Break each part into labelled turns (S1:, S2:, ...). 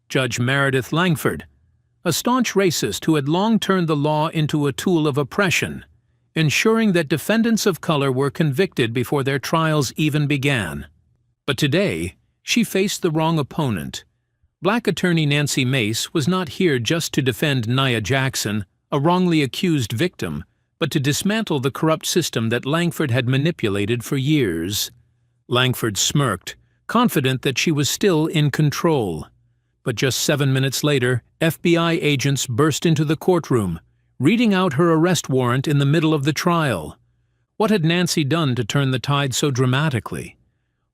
S1: Judge Meredith Langford, a staunch racist who had long turned the law into a tool of oppression, ensuring that defendants of color were convicted before their trials even began. But today, she faced the wrong opponent. Black attorney Nancy Mace was not here just to defend Nia Jackson, a wrongly accused victim, but to dismantle the corrupt system that Langford had manipulated for years. Langford smirked, confident that she was still in control. But just 7 minutes later, FBI agents burst into the courtroom, reading out her arrest warrant in the middle of the trial. What had Nancy done to turn the tide so dramatically?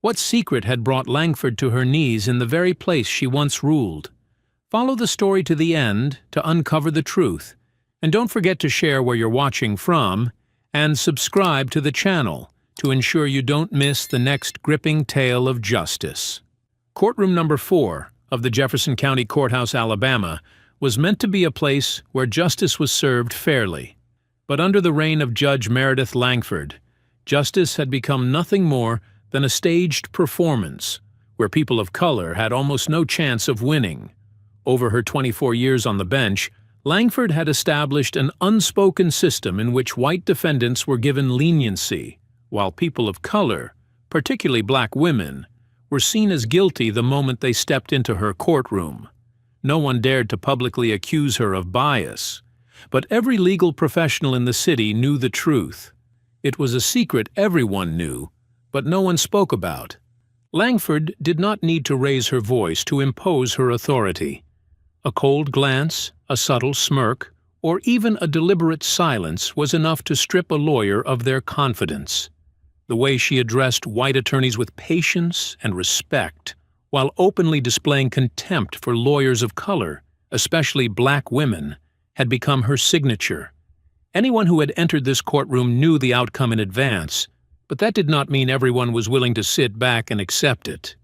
S1: What secret had brought Langford to her knees in the very place she once ruled? Follow the story to the end to uncover the truth. And don't forget to share where you're watching from, and subscribe to the channel to ensure you don't miss the next gripping tale of justice. Courtroom number 4 of the Jefferson County Courthouse, Alabama, was meant to be a place where justice was served fairly. But under the reign of Judge Meredith Langford, justice had become nothing more than a staged performance, where people of color had almost no chance of winning. Over her 24 years on the bench, Langford had established an unspoken system in which white defendants were given leniency, while people of color, particularly black women, were seen as guilty the moment they stepped into her courtroom. No one dared to publicly accuse her of bias, but every legal professional in the city knew the truth. It was a secret everyone knew, but no one spoke about. Langford did not need to raise her voice to impose her authority. A cold glance, a subtle smirk, or even a deliberate silence was enough to strip a lawyer of their confidence. The way she addressed white attorneys with patience and respect, while openly displaying contempt for lawyers of color, especially black women, had become her signature. Anyone who had entered this courtroom knew the outcome in advance, but that did not mean everyone was willing to sit back and accept it.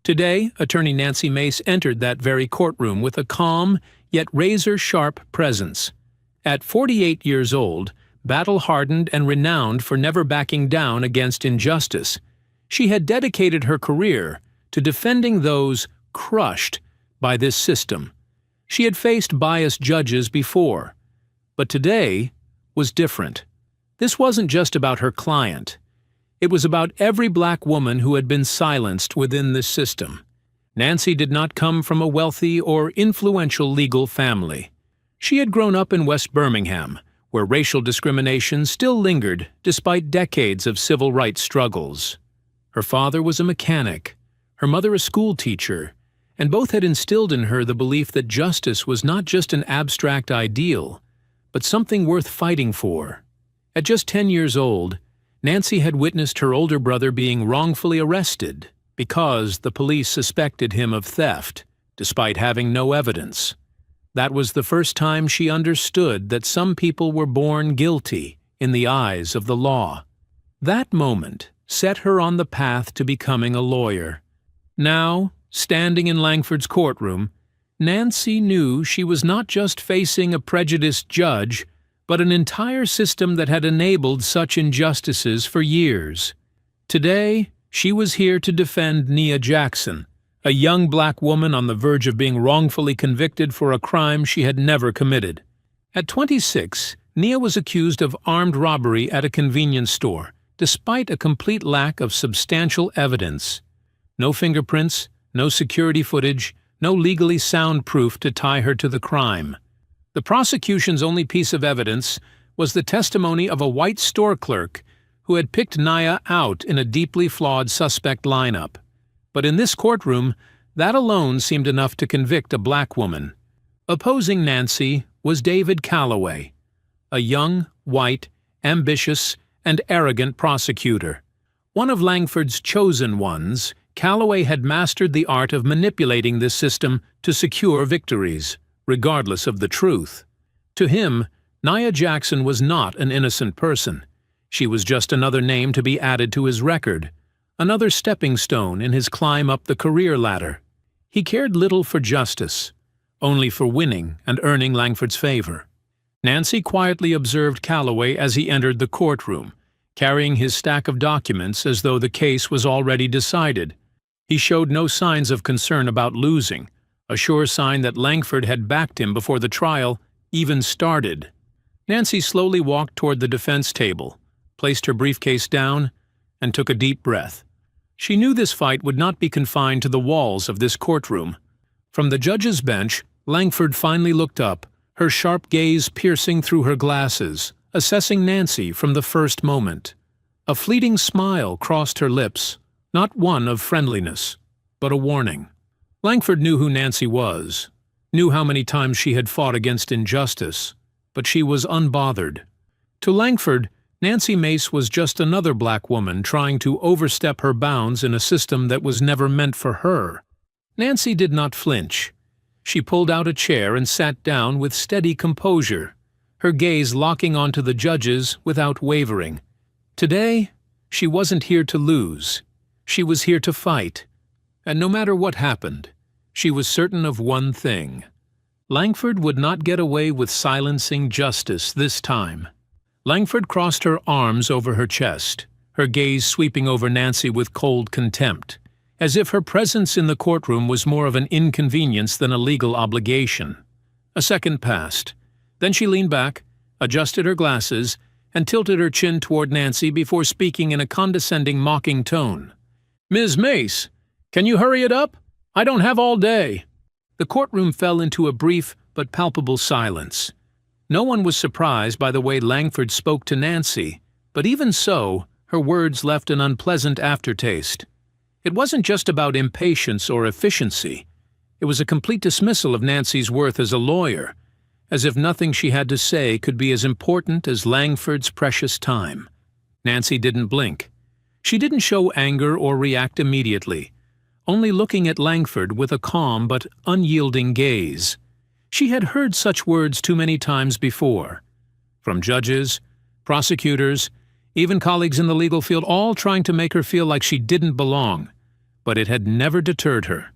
S1: Today, attorney Nancy Mace entered that very courtroom with a calm, yet razor-sharp presence. At 48 years old, battle-hardened and renowned for never backing down against injustice, she had dedicated her career to defending those crushed by this system. She had faced biased judges before, but today was different. This wasn't just about her client. It was about every black woman who had been silenced within this system. Nancy did not come from a wealthy or influential legal family. She had grown up in West Birmingham, where racial discrimination still lingered despite decades of civil rights struggles. Her father was a mechanic, her mother a school teacher, and both had instilled in her the belief that justice was not just an abstract ideal, but something worth fighting for. At just 10 years old, Nancy had witnessed her older brother being wrongfully arrested because the police suspected him of theft, despite having no evidence. That was the first time she understood that some people were born guilty in the eyes of the law. That moment set her on the path to becoming a lawyer. Now, standing in Langford's courtroom, Nancy knew she was not just facing a prejudiced judge, but an entire system that had enabled such injustices for years. Today, she was here to defend Nia Jackson, a young black woman on the verge of being wrongfully convicted for a crime she had never committed. At 26, Nia was accused of armed robbery at a convenience store, despite a complete lack of substantial evidence. No fingerprints, no security footage, no legally sound proof to tie her to the crime. The prosecution's only piece of evidence was the testimony of a white store clerk who had picked Nia out in a deeply flawed suspect lineup. But in this courtroom, that alone seemed enough to convict a black woman. Opposing Nancy was David Calloway, a young, white, ambitious, and arrogant prosecutor. One of Langford's chosen ones, Calloway had mastered the art of manipulating this system to secure victories, regardless of the truth. To him, Nia Jackson was not an innocent person. She was just another name to be added to his record, another stepping stone in his climb up the career ladder. He cared little for justice, only for winning and earning Langford's favor. Nancy quietly observed Calloway as he entered the courtroom, carrying his stack of documents as though the case was already decided. He showed no signs of concern about losing, a sure sign that Langford had backed him before the trial even started. Nancy slowly walked toward the defense table, placed her briefcase down, and took a deep breath. She knew this fight would not be confined to the walls of this courtroom. From the judge's bench, Langford finally looked up, her sharp gaze piercing through her glasses, assessing Nancy from the first moment. A fleeting smile crossed her lips, not one of friendliness, but a warning. Langford knew who Nancy was, knew how many times she had fought against injustice, but she was unbothered. To Langford, Nancy Mace was just another black woman trying to overstep her bounds in a system that was never meant for her. Nancy did not flinch. She pulled out a chair and sat down with steady composure, her gaze locking onto the judges without wavering. Today, she wasn't here to lose. She was here to fight. And no matter what happened, she was certain of one thing. Langford would not get away with silencing justice this time. Langford crossed her arms over her chest, her gaze sweeping over Nancy with cold contempt, as if her presence in the courtroom was more of an inconvenience than a legal obligation. A second passed. Then she leaned back, adjusted her glasses, and tilted her chin toward Nancy before speaking in a condescending, mocking tone. "Ms. Mace, can you hurry it up? I don't have all day." The courtroom fell into a brief but palpable silence. No one was surprised by the way Langford spoke to Nancy, but even so, her words left an unpleasant aftertaste. It wasn't just about impatience or efficiency. It was a complete dismissal of Nancy's worth as a lawyer, as if nothing she had to say could be as important as Langford's precious time. Nancy didn't blink. She didn't show anger or react immediately, only looking at Langford with a calm but unyielding gaze. She had heard such words too many times before, from judges, prosecutors, even colleagues in the legal field, all trying to make her feel like she didn't belong, but it had never deterred her.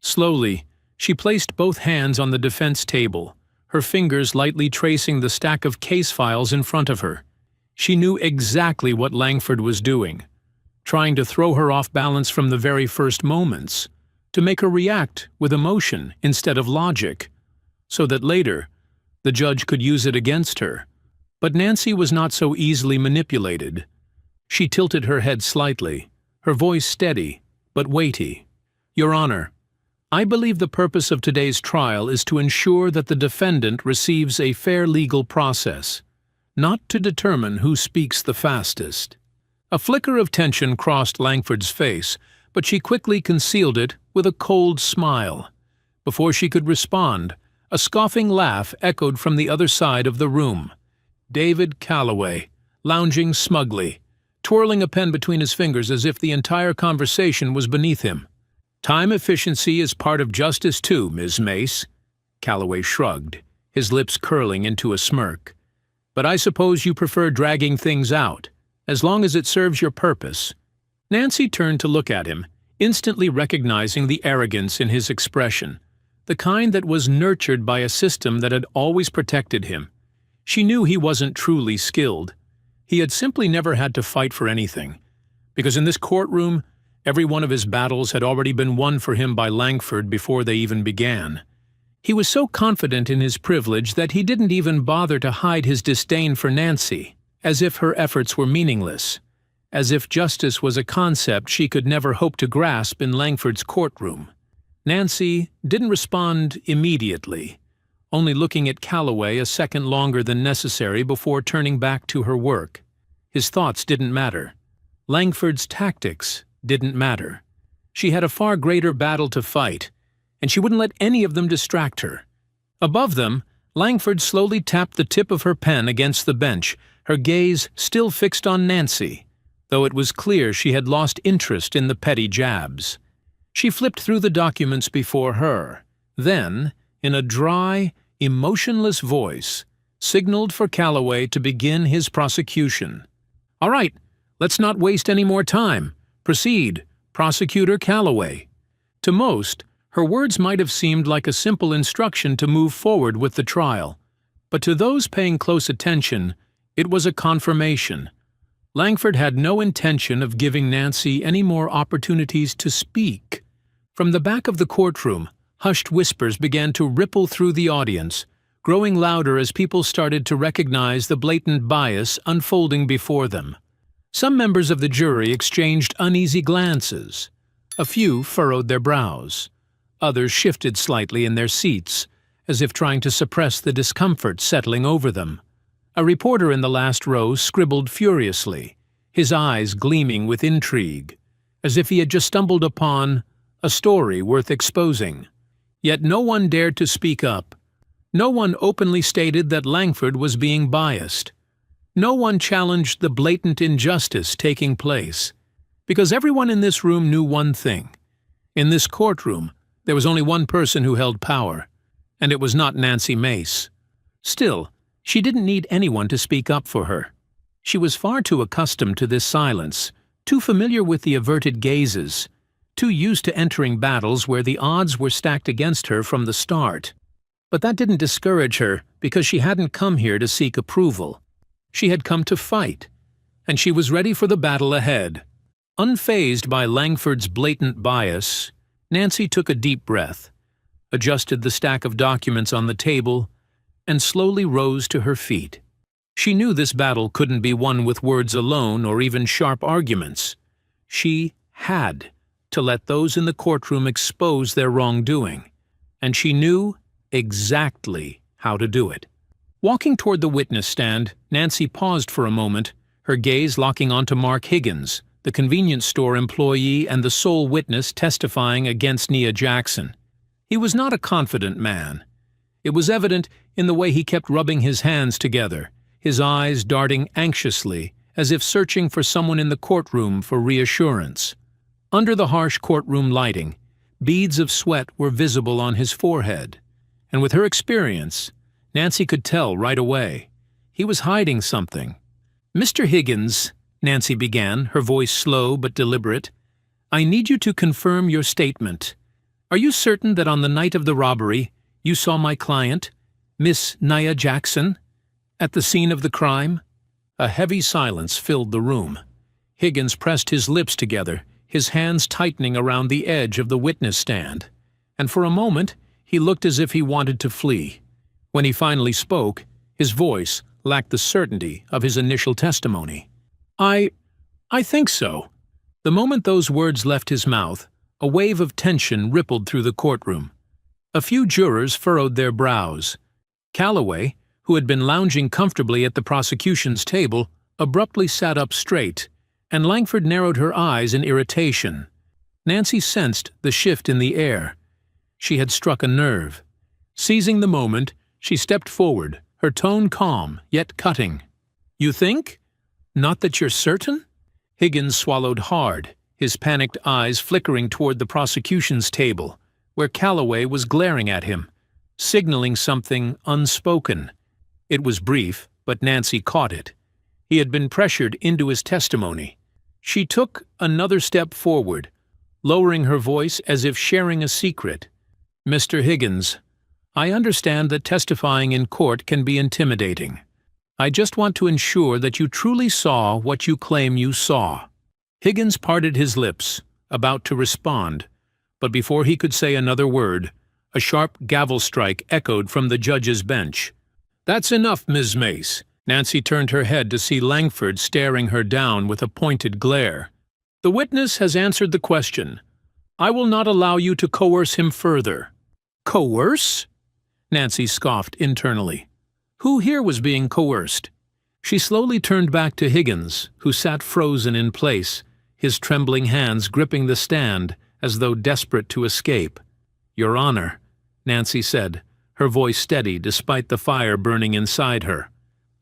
S1: Slowly, she placed both hands on the defense table, her fingers lightly tracing the stack of case files in front of her. She knew exactly what Langford was doing, trying to throw her off balance from the very first moments, to make her react with emotion instead of logic, so that later the judge could use it against her. But Nancy was not so easily manipulated. She tilted her head slightly, her voice steady but weighty. "Your Honor, I believe the purpose of today's trial is to ensure that the defendant receives a fair legal process, not to determine who speaks the fastest." A flicker of tension crossed Langford's face, but she quickly concealed it with a cold smile. Before she could respond, a scoffing laugh echoed from the other side of the room. David Calloway, lounging smugly, twirling a pen between his fingers as if the entire conversation was beneath him. "Time efficiency is part of justice too, Ms. Mace." Calloway shrugged, his lips curling into a smirk. "But I suppose you prefer dragging things out, as long as it serves your purpose." Nancy turned to look at him, instantly recognizing the arrogance in his expression, the kind that was nurtured by a system that had always protected him. She knew he wasn't truly skilled. He had simply never had to fight for anything, because in this courtroom, every one of his battles had already been won for him by Langford before they even began. He was so confident in his privilege that he didn't even bother to hide his disdain for Nancy, as if her efforts were meaningless, as if justice was a concept she could never hope to grasp in Langford's courtroom. Nancy didn't respond immediately, only looking at Calloway a second longer than necessary before turning back to her work. His thoughts didn't matter. Langford's tactics didn't matter. She had a far greater battle to fight, and she wouldn't let any of them distract her. Above them, Langford slowly tapped the tip of her pen against the bench, her gaze still fixed on Nancy, though it was clear she had lost interest in the petty jabs. She flipped through the documents before her, then, in a dry, emotionless voice, signaled for Calloway to begin his prosecution. "All right, let's not waste any more time. Proceed, Prosecutor Calloway." To most, her words might have seemed like a simple instruction to move forward with the trial, but to those paying close attention, it was a confirmation. Langford had no intention of giving Nancy any more opportunities to speak. From the back of the courtroom, Hushed whispers began to ripple through the audience, growing louder as people started to recognize the blatant bias unfolding before them. Some members of the jury exchanged uneasy glances. A few furrowed their brows. Others shifted slightly in their seats, as if trying to suppress the discomfort settling over them. A reporter in the last row scribbled furiously, his eyes gleaming with intrigue, as if he had just stumbled upon a story worth exposing. Yet no one dared to speak up. No one openly stated that Langford was being biased. No one challenged the blatant injustice taking place. Because everyone in this room knew one thing. In this courtroom, there was only one person who held power, and it was not Nancy Mace. Still, she didn't need anyone to speak up for her. She was far too accustomed to this silence, too familiar with the averted gazes, too used to entering battles where the odds were stacked against her from the start. But that didn't discourage her because she hadn't come here to seek approval. She had come to fight, and she was ready for the battle ahead. Unfazed by Langford's blatant bias, Nancy took a deep breath, adjusted the stack of documents on the table, and slowly rose to her feet. She knew this battle couldn't be won with words alone or even sharp arguments. She had to let those in the courtroom expose their wrongdoing, and she knew exactly how to do it. Walking toward the witness stand, Nancy paused for a moment, her gaze locking onto Mark Higgins, the convenience store employee and the sole witness testifying against Nia Jackson. He was not a confident man. It was evident in the way he kept rubbing his hands together, his eyes darting anxiously, as if searching for someone in the courtroom for reassurance. Under the harsh courtroom lighting, beads of sweat were visible on his forehead, and with her experience, Nancy could tell right away. He was hiding something. "Mr. Higgins," Nancy began, her voice slow but deliberate, "I need you to confirm your statement. Are you certain that on the night of the robbery, you saw my client, Miss Nia Jackson, at the scene of the crime?" A heavy silence filled the room. Higgins pressed his lips together, his hands tightening around the edge of the witness stand, and for a moment he looked as if he wanted to flee. When he finally spoke, his voice lacked the certainty of his initial testimony. I think so." The moment those words left his mouth, a wave of tension rippled through the courtroom. A few jurors furrowed their brows. Calloway, who had been lounging comfortably at the prosecution's table, abruptly sat up straight, and Langford narrowed her eyes in irritation. Nancy sensed the shift in the air. She had struck a nerve. Seizing the moment, she stepped forward, her tone calm, yet cutting. "You think? Not that you're certain?" Higgins swallowed hard, his panicked eyes flickering toward the prosecution's table, where Calloway was glaring at him, signaling something unspoken. It was brief, but Nancy caught it. He had been pressured into his testimony. She took another step forward, lowering her voice as if sharing a secret. "Mr. Higgins, I understand that testifying in court can be intimidating. I just want to ensure that you truly saw what you claim you saw." Higgins parted his lips, about to respond, but before he could say another word, a sharp gavel strike echoed from the judge's bench. "That's enough, Ms. Mace." Nancy turned her head to see Langford staring her down with a pointed glare. "The witness has answered the question. I will not allow you to coerce him further." "Coerce?" Nancy scoffed internally. Who here was being coerced? She slowly turned back to Higgins, who sat frozen in place, his trembling hands gripping the stand as though desperate to escape. "Your Honor," Nancy said, her voice steady despite the fire burning inside her.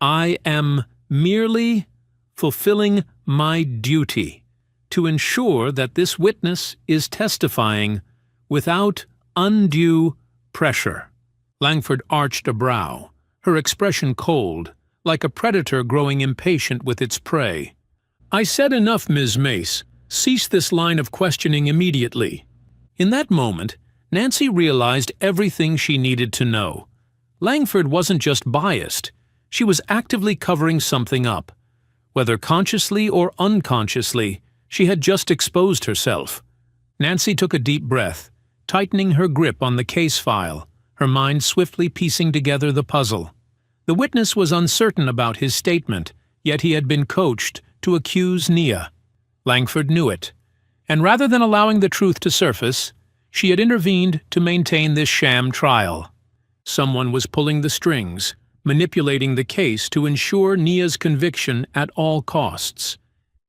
S1: "I am merely fulfilling my duty to ensure that this witness is testifying without undue pressure." Langford arched a brow, her expression cold, like a predator growing impatient with its prey. "I said enough, Ms. Mace. Cease this line of questioning immediately." In that moment, Nancy realized everything she needed to know. Langford wasn't just biased. She was actively covering something up. Whether consciously or unconsciously, she had just exposed herself. Nancy took a deep breath, tightening her grip on the case file, her mind swiftly piecing together the puzzle. The witness was uncertain about his statement, yet he had been coached to accuse Nia. Langford knew it, and rather than allowing the truth to surface, she had intervened to maintain this sham trial. Someone was pulling the strings, manipulating the case to ensure Nia's conviction at all costs.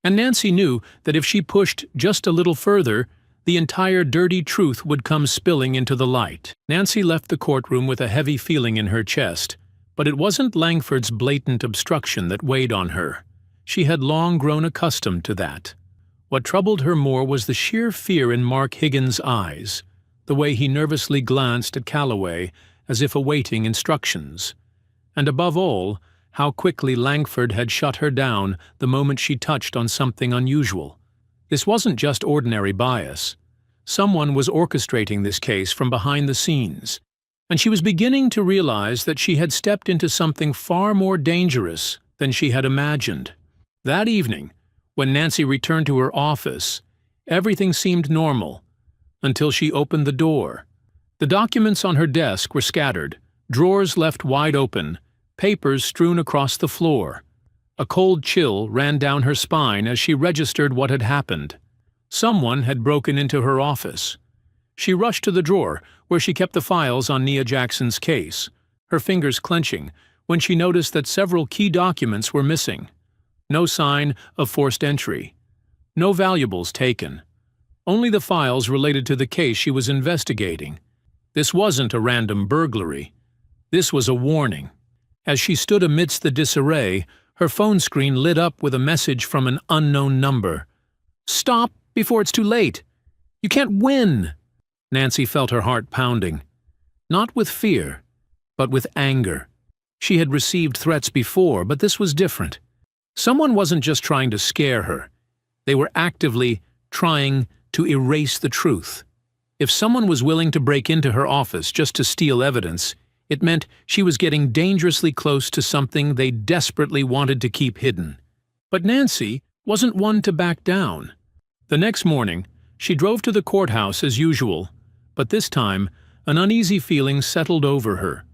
S1: And Nancy knew that if she pushed just a little further, the entire dirty truth would come spilling into the light. Nancy left the courtroom with a heavy feeling in her chest, but it wasn't Langford's blatant obstruction that weighed on her. She had long grown accustomed to that. What troubled her more was the sheer fear in Mark Higgins' eyes, the way he nervously glanced at Calloway as if awaiting instructions. And above all, how quickly Langford had shut her down the moment she touched on something unusual. This wasn't just ordinary bias. Someone was orchestrating this case from behind the scenes, and she was beginning to realize that she had stepped into something far more dangerous than she had imagined. That evening, when Nancy returned to her office, everything seemed normal, until she opened the door. The documents on her desk were scattered, drawers left wide open, papers strewn across the floor. A cold chill ran down her spine as she registered what had happened. Someone had broken into her office. She rushed to the drawer where she kept the files on Nia Jackson's case, her fingers clenching when she noticed that several key documents were missing. No sign of forced entry. No valuables taken. Only the files related to the case she was investigating. This wasn't a random burglary. This was a warning. As she stood amidst the disarray, her phone screen lit up with a message from an unknown number. "Stop before it's too late. You can't win." Nancy felt her heart pounding. Not with fear, but with anger. She had received threats before, but this was different. Someone wasn't just trying to scare her. They were actively trying to erase the truth. If someone was willing to break into her office just to steal evidence, it meant she was getting dangerously close to something they desperately wanted to keep hidden. But Nancy wasn't one to back down. The next morning, she drove to the courthouse as usual, but this time, an uneasy feeling settled over her.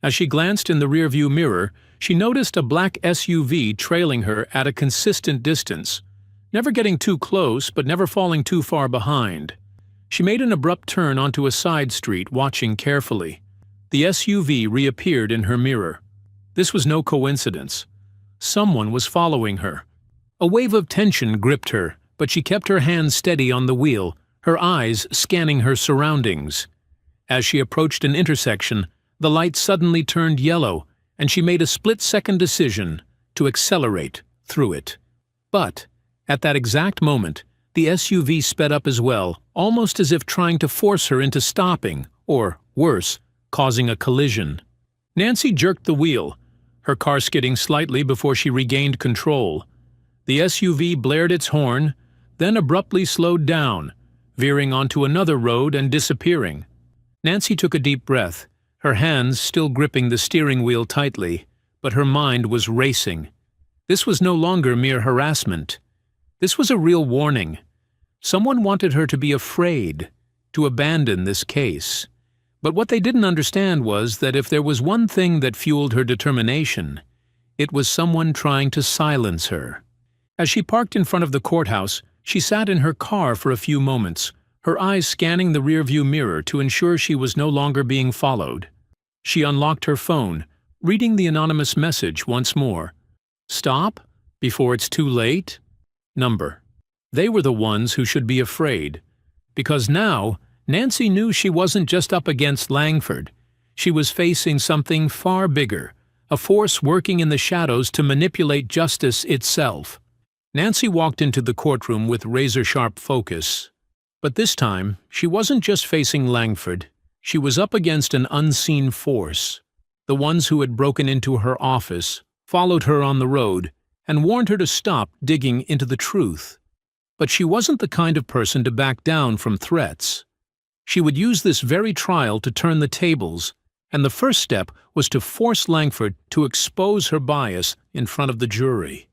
S1: As she glanced in the rearview mirror, she noticed a black SUV trailing her at a consistent distance, never getting too close but never falling too far behind. She made an abrupt turn onto a side street, watching carefully. The SUV reappeared in her mirror. This was no coincidence. Someone was following her. A wave of tension gripped her, but she kept her hands steady on the wheel, her eyes scanning her surroundings. As she approached an intersection, the light suddenly turned yellow, and she made a split-second decision to accelerate through it. But, at that exact moment, the SUV sped up as well, almost as if trying to force her into stopping, or, worse, causing a collision. Nancy jerked the wheel, her car skidding slightly before she regained control. The SUV blared its horn, then abruptly slowed down, veering onto another road and disappearing. Nancy took a deep breath, her hands still gripping the steering wheel tightly, but her mind was racing. This was no longer mere harassment. This was a real warning. Someone wanted her to be afraid, to abandon this case. But what they didn't understand was that if there was one thing that fueled her determination, it was someone trying to silence her. As she parked in front of the courthouse, she sat in her car for a few moments, her eyes scanning the rearview mirror to ensure she was no longer being followed. She unlocked her phone, reading the anonymous message once more. "Stop before it's too late?" Number. They were the ones who should be afraid. Because now, Nancy knew she wasn't just up against Langford. She was facing something far bigger, a force working in the shadows to manipulate justice itself. Nancy walked into the courtroom with razor-sharp focus. But this time, she wasn't just facing Langford. She was up against an unseen force. The ones who had broken into her office, followed her on the road, and warned her to stop digging into the truth. But she wasn't the kind of person to back down from threats. She would use this very trial to turn the tables, and the first step was to force Langford to expose her bias in front of the jury.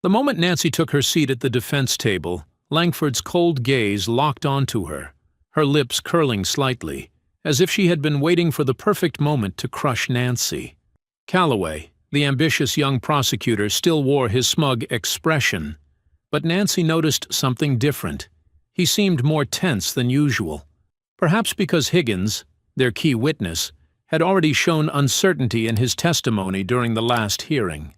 S1: The moment Nancy took her seat at the defense table, Langford's cold gaze locked onto her. her lips curling slightly, as if she had been waiting for the perfect moment to crush Nancy. Calloway, the ambitious young prosecutor, still wore his smug expression, but Nancy noticed something different. He seemed more tense than usual. Perhaps because Higgins, their key witness, had already shown uncertainty in his testimony during the last hearing.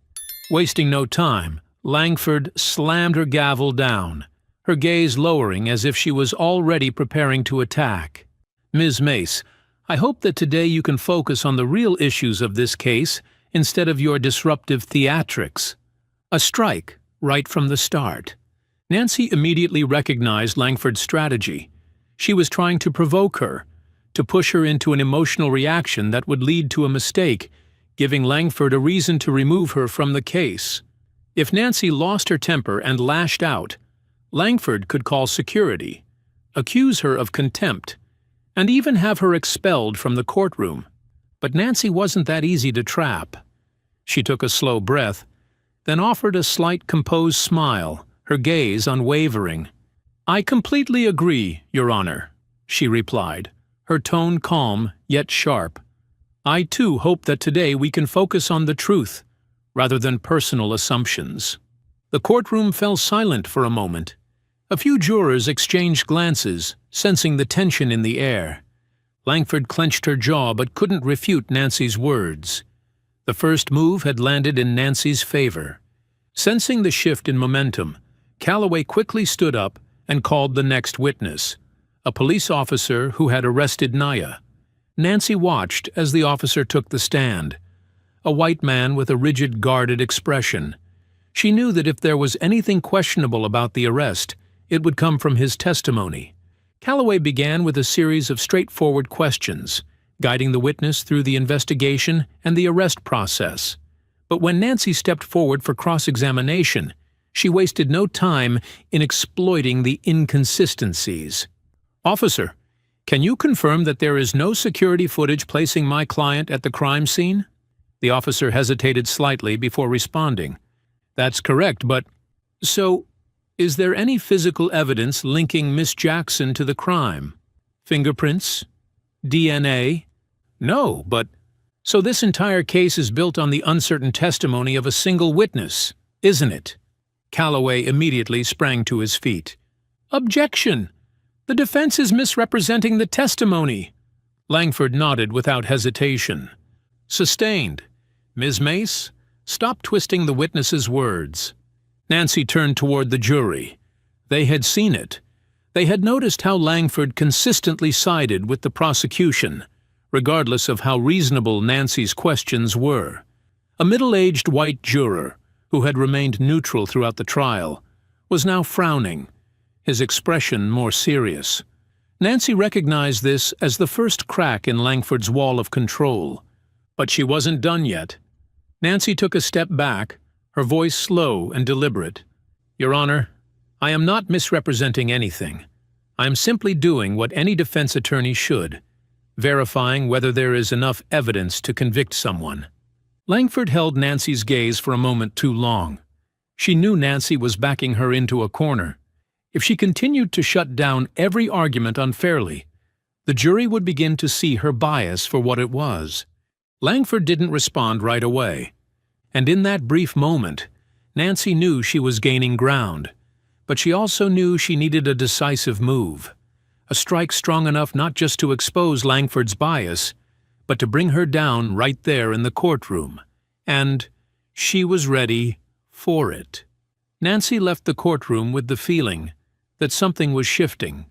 S1: Wasting no time, Langford slammed her gavel down, her gaze lowering as if she was already preparing to attack. "Ms. Mace, I hope that today you can focus on the real issues of this case instead of your disruptive theatrics." A strike, right from the start. Nancy immediately recognized Langford's strategy. She was trying to provoke her, to push her into an emotional reaction that would lead to a mistake, giving Langford a reason to remove her from the case. If Nancy lost her temper and lashed out, Langford could call security, accuse her of contempt, and even have her expelled from the courtroom. But Nancy wasn't that easy to trap. She took a slow breath, then offered a slight composed smile, her gaze unwavering. "I completely agree, Your Honor," she replied, her tone calm yet sharp. "I too hope that today we can focus on the truth, rather than personal assumptions." The courtroom fell silent for a moment. A few jurors exchanged glances, sensing the tension in the air. Langford clenched her jaw but couldn't refute Nancy's words. The first move had landed in Nancy's favor. Sensing the shift in momentum, Calloway quickly stood up and called the next witness, a police officer who had arrested Naya. Nancy watched as the officer took the stand, a white man with a rigid, guarded expression. She knew that if there was anything questionable about the arrest, it would come from his testimony. Calloway began with a series of straightforward questions, guiding the witness through the investigation and the arrest process. But when Nancy stepped forward for cross-examination, she wasted no time in exploiting the inconsistencies. "Officer, can you confirm that there is no security footage placing my client at the crime scene?" The officer hesitated slightly before responding. "That's correct, but—" "So, is there any physical evidence linking Miss Jackson to the crime? Fingerprints? DNA? No, but— So this entire case is built on the uncertain testimony of a single witness, isn't it?" Calloway immediately sprang to his feet. "Objection! The defense is misrepresenting the testimony." Langford nodded without hesitation. "Sustained. Ms. Mace, stop twisting the witness's words." Nancy turned toward the jury. They had seen it. They had noticed how Langford consistently sided with the prosecution, regardless of how reasonable Nancy's questions were. A middle-aged white juror, who had remained neutral throughout the trial, was now frowning, his expression more serious. Nancy recognized this as the first crack in Langford's wall of control. But she wasn't done yet. Nancy took a step back, her voice slow and deliberate. "Your Honor, I am not misrepresenting anything. I am simply doing what any defense attorney should, verifying whether there is enough evidence to convict someone." Langford held Nancy's gaze for a moment too long. She knew Nancy was backing her into a corner. If she continued to shut down every argument unfairly, the jury would begin to see her bias for what it was. Langford didn't respond right away, and in that brief moment, Nancy knew she was gaining ground, but she also knew she needed a decisive move, a strike strong enough not just to expose Langford's bias, but to bring her down right there in the courtroom. And she was ready for it. Nancy left the courtroom with the feeling that something was shifting.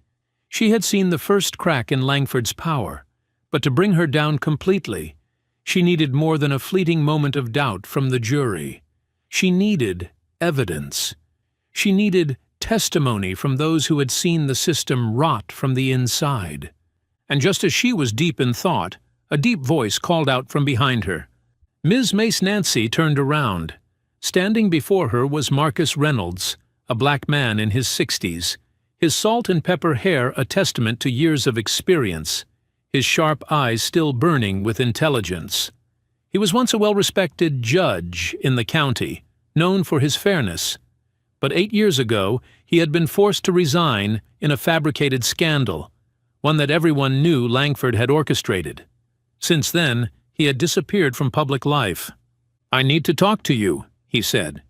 S1: She had seen the first crack in Langford's power, but to bring her down completely, she needed more than a fleeting moment of doubt from the jury. She needed evidence. She needed testimony from those who had seen the system rot from the inside. And just as she was deep in thought, a deep voice called out from behind her. Ms. Mace Nancy turned around. Standing before her was Marcus Reynolds, a black man in his 60s, his salt-and-pepper hair a testament to years of experience, his sharp eyes still burning with intelligence. He was once a well-respected judge in the county, known for his fairness. But 8 years ago, he had been forced to resign in a fabricated scandal, one that everyone knew Langford had orchestrated. Since then, he had disappeared from public life. "I need to talk to you," he said.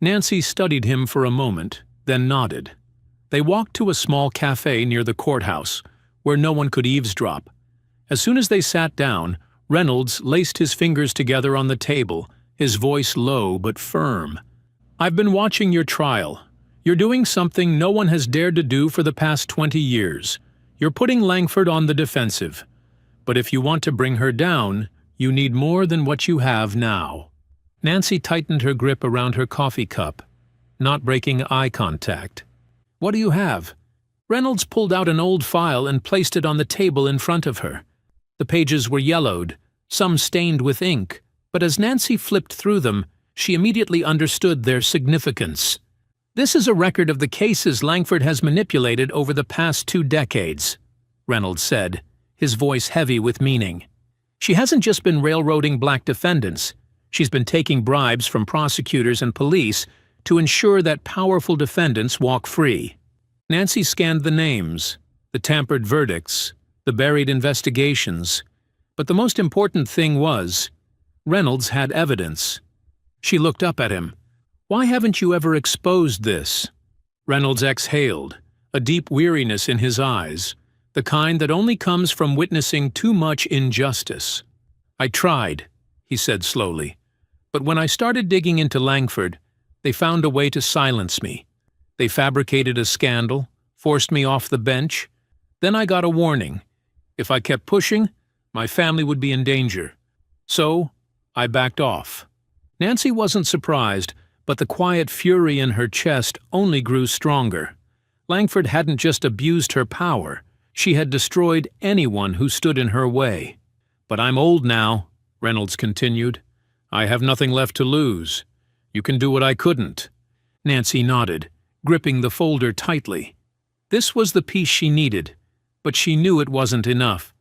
S1: Nancy studied him for a moment, then nodded. They walked to a small cafe near the courthouse, where no one could eavesdrop. As soon as they sat down, Reynolds laced his fingers together on the table, his voice low but firm. "I've been watching your trial. You're doing something no one has dared to do for the past 20 years. You're putting Langford on the defensive. But if you want to bring her down, you need more than what you have now." Nancy tightened her grip around her coffee cup, not breaking eye contact. "What do you have?" Reynolds pulled out an old file and placed it on the table in front of her. The pages were yellowed, some stained with ink, but as Nancy flipped through them, she immediately understood their significance. "This is a record of the cases Langford has manipulated over the past 2 decades, Reynolds said, his voice heavy with meaning. "She hasn't just been railroading black defendants. She's been taking bribes from prosecutors and police to ensure that powerful defendants walk free." Nancy scanned the names, the tampered verdicts, the buried investigations. But the most important thing was, Reynolds had evidence. She looked up at him. "Why haven't you ever exposed this?" Reynolds exhaled, a deep weariness in his eyes, the kind that only comes from witnessing too much injustice. "I tried," he said slowly. "But when I started digging into Langford, they found a way to silence me. They fabricated a scandal, forced me off the bench. Then I got a warning. If I kept pushing, my family would be in danger. So, I backed off." Nancy wasn't surprised, but the quiet fury in her chest only grew stronger. Langford hadn't just abused her power, she had destroyed anyone who stood in her way. "But I'm old now," Reynolds continued. "I have nothing left to lose. You can do what I couldn't." Nancy nodded, gripping the folder tightly. This was the piece she needed, but she knew it wasn't enough.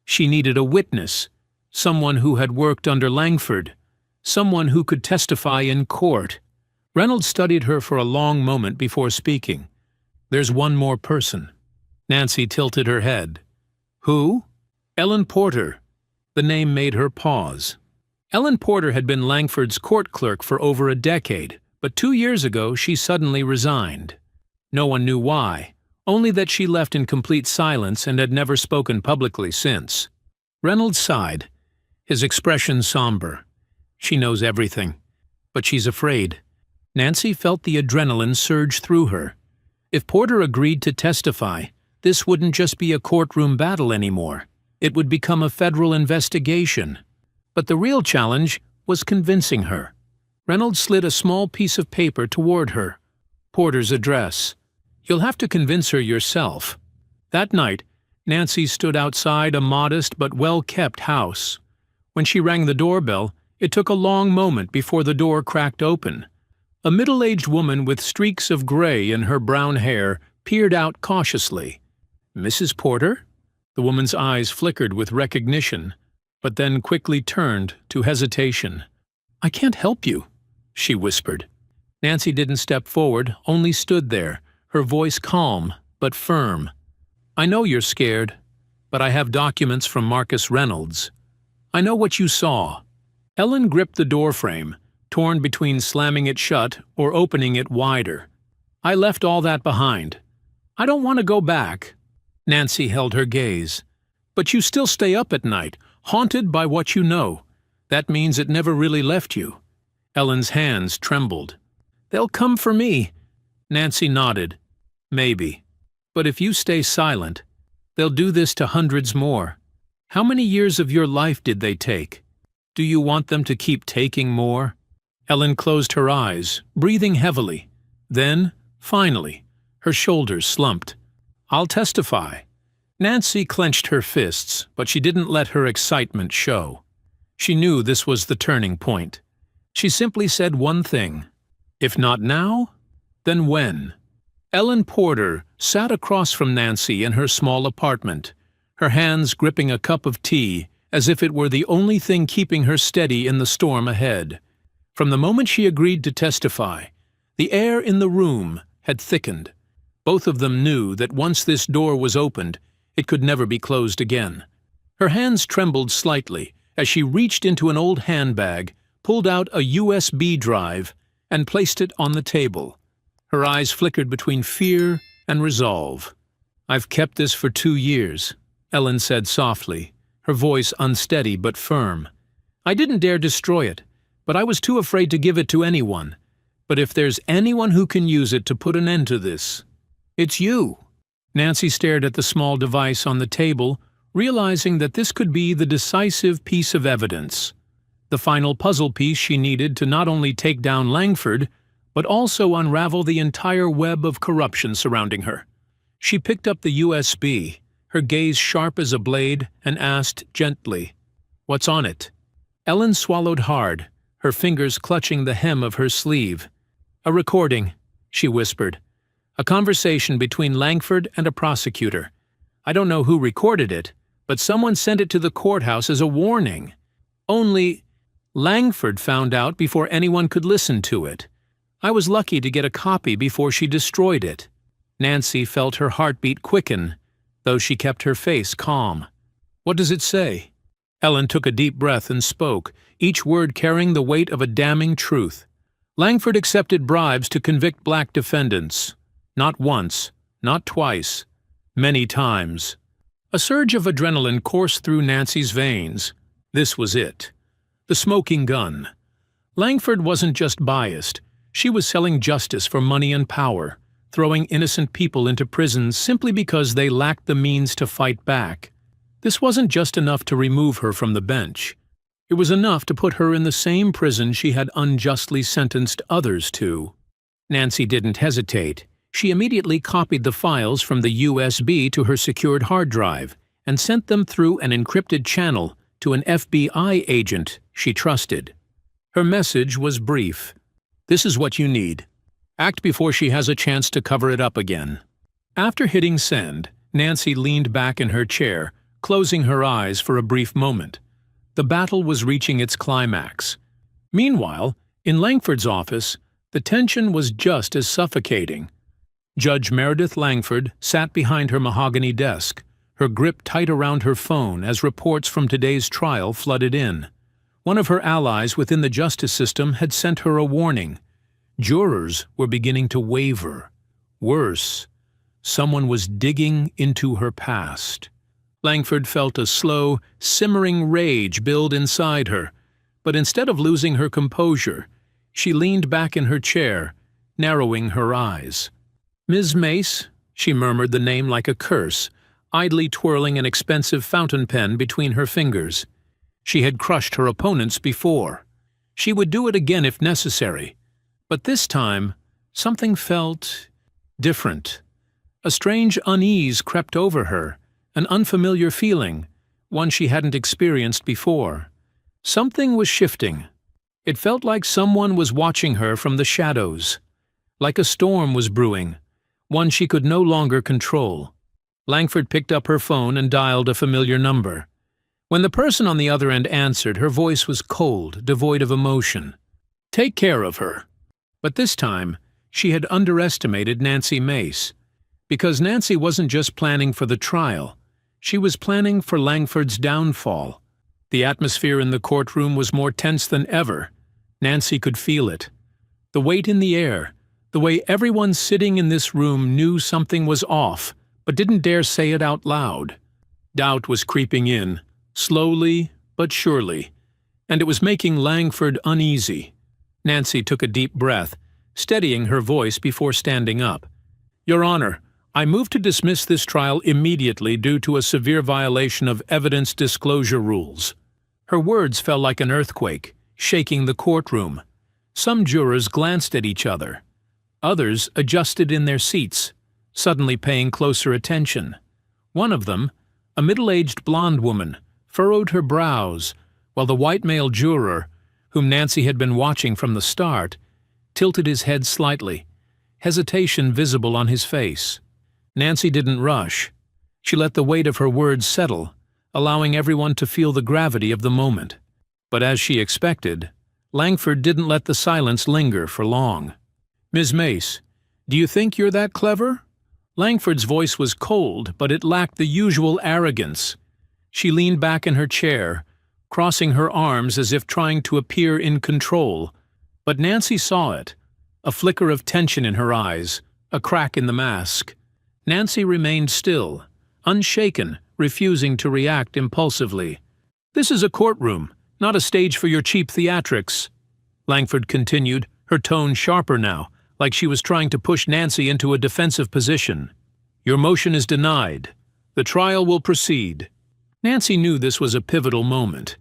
S1: She needed a witness, someone who had worked under Langford, someone who could testify in court. Reynolds studied her for a long moment before speaking. "There's one more person." Nancy tilted her head. "Who?" "Ellen Porter." The name made her pause. Ellen Porter had been Langford's court clerk for over a decade, but 2 years ago she suddenly resigned. No one knew why, only that she left in complete silence and had never spoken publicly since. Reynolds sighed, his expression somber. "She knows everything, but she's afraid." Nancy felt the adrenaline surge through her. If Porter agreed to testify, this wouldn't just be a courtroom battle anymore. It would become a federal investigation. But the real challenge was convincing her. Reynolds slid a small piece of paper toward her. Porter's address. "You'll have to convince her yourself." That night, Nancy stood outside a modest but well-kept house. When she rang the doorbell, it took a long moment before the door cracked open. A middle-aged woman with streaks of gray in her brown hair peered out cautiously. "Mrs. Porter?" The woman's eyes flickered with recognition, but then quickly turned to hesitation. "I can't help you," she whispered. Nancy didn't step forward, only stood there, her voice calm but firm. "I know you're scared, but I have documents from Marcus Reynolds. I know what you saw." Ellen gripped the doorframe, torn between slamming it shut or opening it wider. "I left all that behind. I don't want to go back." Nancy held her gaze. "But you still stay up at night, haunted by what you know. That means it never really left you." Ellen's hands trembled. "They'll come for me." Nancy nodded. "Maybe. But if you stay silent, they'll do this to hundreds more. How many years of your life did they take? Do you want them to keep taking more?" Ellen closed her eyes, breathing heavily. Then, finally, her shoulders slumped. "I'll testify." Nancy clenched her fists, but she didn't let her excitement show. She knew this was the turning point. She simply said one thing. If not now, then when? Ellen Porter sat across from Nancy in her small apartment, her hands gripping a cup of tea as if it were the only thing keeping her steady in the storm ahead. From the moment she agreed to testify, the air in the room had thickened. Both of them knew that once this door was opened, It could never be closed again. Her hands trembled slightly as she reached into an old handbag, pulled out a USB drive, and placed it on the table. Her eyes flickered between fear and resolve. "I've kept this for 2 years," Ellen said softly, her voice unsteady but firm. "I didn't dare destroy it, but I was too afraid to give it to anyone. But if there's anyone who can use it to put an end to this, it's you." Nancy stared at the small device on the table, realizing that this could be the decisive piece of evidence, the final puzzle piece she needed to not only take down Langford, but also unravel the entire web of corruption surrounding her. She picked up the USB, her gaze sharp as a blade, and asked gently, "What's on it?" Ellen swallowed hard, her fingers clutching the hem of her sleeve. "A recording," she whispered. "A conversation between Langford and a prosecutor. I don't know who recorded it, but someone sent it to the courthouse as a warning. Only Langford found out before anyone could listen to it. I was lucky to get a copy before she destroyed it." Nancy felt her heartbeat quicken, though she kept her face calm. "What does it say?" Ellen took a deep breath and spoke, each word carrying the weight of a damning truth. "Langford accepted bribes to convict black defendants. Not once, not twice, many times." A surge of adrenaline coursed through Nancy's veins. This was it. The smoking gun. Langford wasn't just biased. She was selling justice for money and power, throwing innocent people into prison simply because they lacked the means to fight back. This wasn't just enough to remove her from the bench. It was enough to put her in the same prison she had unjustly sentenced others to. Nancy didn't hesitate. She immediately copied the files from the USB to her secured hard drive and sent them through an encrypted channel to an FBI agent she trusted. Her message was brief. "This is what you need. Act before she has a chance to cover it up again." After hitting send, Nancy leaned back in her chair, closing her eyes for a brief moment. The battle was reaching its climax. Meanwhile, in Langford's office, the tension was just as suffocating. Judge Meredith Langford sat behind her mahogany desk, her grip tight around her phone as reports from today's trial flooded in. One of her allies within the justice system had sent her a warning. Jurors were beginning to waver. Worse, someone was digging into her past. Langford felt a slow, simmering rage build inside her, but instead of losing her composure, she leaned back in her chair, narrowing her eyes. "Ms. Mace," she murmured the name like a curse, idly twirling an expensive fountain pen between her fingers. She had crushed her opponents before. She would do it again if necessary. But this time, something felt different. A strange unease crept over her, an unfamiliar feeling, one she hadn't experienced before. Something was shifting. It felt like someone was watching her from the shadows. Like a storm was brewing, one she could no longer control. Langford picked up her phone and dialed a familiar number. When the person on the other end answered, her voice was cold, devoid of emotion. "Take care of her." But this time, she had underestimated Nancy Mace. Because Nancy wasn't just planning for the trial. She was planning for Langford's downfall. The atmosphere in the courtroom was more tense than ever. Nancy could feel it. The weight in the air, the way everyone sitting in this room knew something was off, but didn't dare say it out loud. Doubt was creeping in, slowly but surely, and it was making Langford uneasy. Nancy took a deep breath, steadying her voice before standing up. "Your Honor, I move to dismiss this trial immediately due to a severe violation of evidence disclosure rules." Her words fell like an earthquake, shaking the courtroom. Some jurors glanced at each other. Others adjusted in their seats, suddenly paying closer attention. One of them, a middle-aged blonde woman, furrowed her brows, while the white male juror, whom Nancy had been watching from the start, tilted his head slightly, hesitation visible on his face. Nancy didn't rush. She let the weight of her words settle, allowing everyone to feel the gravity of the moment. But as she expected, Langford didn't let the silence linger for long. "Ms. Mace, do you think you're that clever? Langford's voice was cold, but it lacked the usual arrogance. She leaned back in her chair, crossing her arms as if trying to appear in control. But Nancy saw it, a flicker of tension in her eyes, a crack in the mask. Nancy remained still, unshaken, refusing to react impulsively. "This is a courtroom, not a stage for your cheap theatrics," Langford continued, her tone sharper now, like she was trying to push Nancy into a defensive position. "Your motion is denied. The trial will proceed." Nancy knew this was a pivotal moment.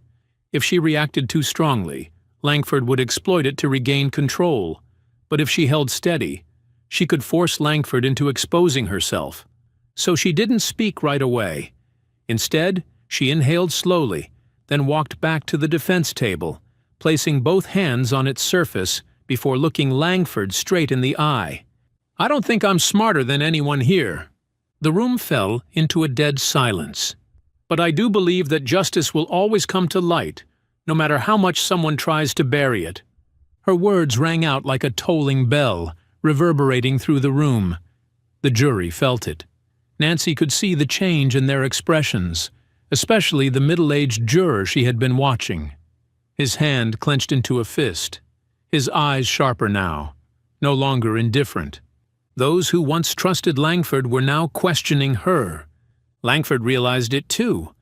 S1: If she reacted too strongly, Langford would exploit it to regain control. But if she held steady, she could force Langford into exposing herself. So she didn't speak right away. Instead, she inhaled slowly, then walked back to the defense table, placing both hands on its surface before looking Langford straight in the eye. "I don't think I'm smarter than anyone here." The room fell into a dead silence. "But I do believe that justice will always come to light, no matter how much someone tries to bury it." Her words rang out like a tolling bell, reverberating through the room. The jury felt it. Nancy could see the change in their expressions, especially the middle-aged juror she had been watching. His hand clenched into a fist, his eyes sharper now, no longer indifferent. Those who once trusted Langford were now questioning her. Langford realized it too,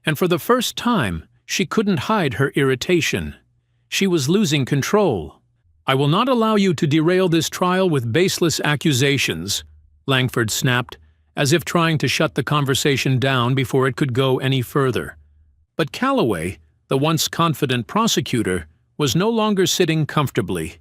S1: and for the first time, she couldn't hide her irritation. She was losing control. "I will not allow you to derail this trial with baseless accusations," Langford snapped, as if trying to shut the conversation down before it could go any further. But Calloway, the once confident prosecutor, was no longer sitting comfortably.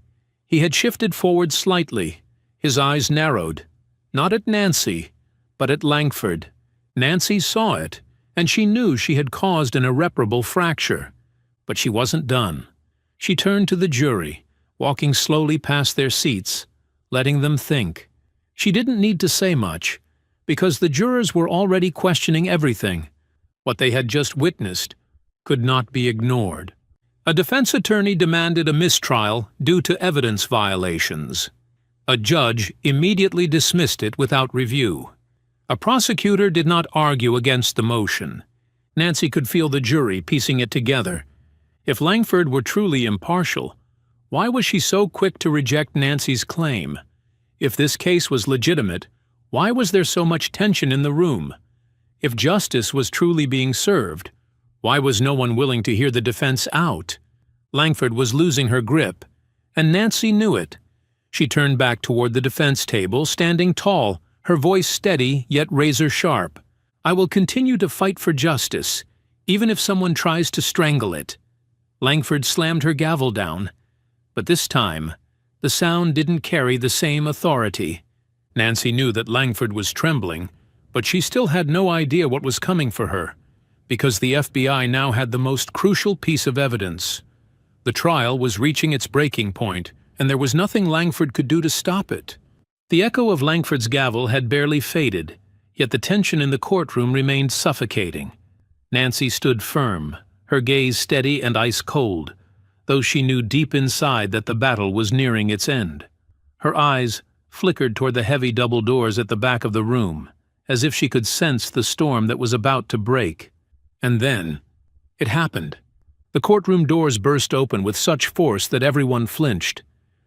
S1: He had shifted forward slightly, his eyes narrowed, not at Nancy, but at Langford. Nancy saw it, and she knew she had caused an irreparable fracture. But she wasn't done. She turned to the jury, walking slowly past their seats, letting them think. She didn't need to say much, because the jurors were already questioning everything. What they had just witnessed could not be ignored. A defense attorney demanded a mistrial due to evidence violations. A judge immediately dismissed it without review. A prosecutor did not argue against the motion. Nancy could feel the jury piecing it together. If Langford were truly impartial, why was she so quick to reject Nancy's claim? If this case was legitimate, why was there so much tension in the room? If justice was truly being served, why was no one willing to hear the defense out? Langford was losing her grip, and Nancy knew it. She turned back toward the defense table, standing tall, her voice steady yet razor-sharp. "I will continue to fight for justice, even if someone tries to strangle it." Langford slammed her gavel down, but this time, the sound didn't carry the same authority. Nancy knew that Langford was trembling, but she still had no idea what was coming for her, because the FBI now had the most crucial piece of evidence. The trial was reaching its breaking point, and there was nothing Langford could do to stop it. The echo of Langford's gavel had barely faded, yet the tension in the courtroom remained suffocating. Nancy stood firm, her gaze steady and ice-cold, though she knew deep inside that the battle was nearing its end. Her eyes flickered toward the heavy double doors at the back of the room, as if she could sense the storm that was about to break. And then, it happened. The courtroom doors burst open with such force that everyone flinched.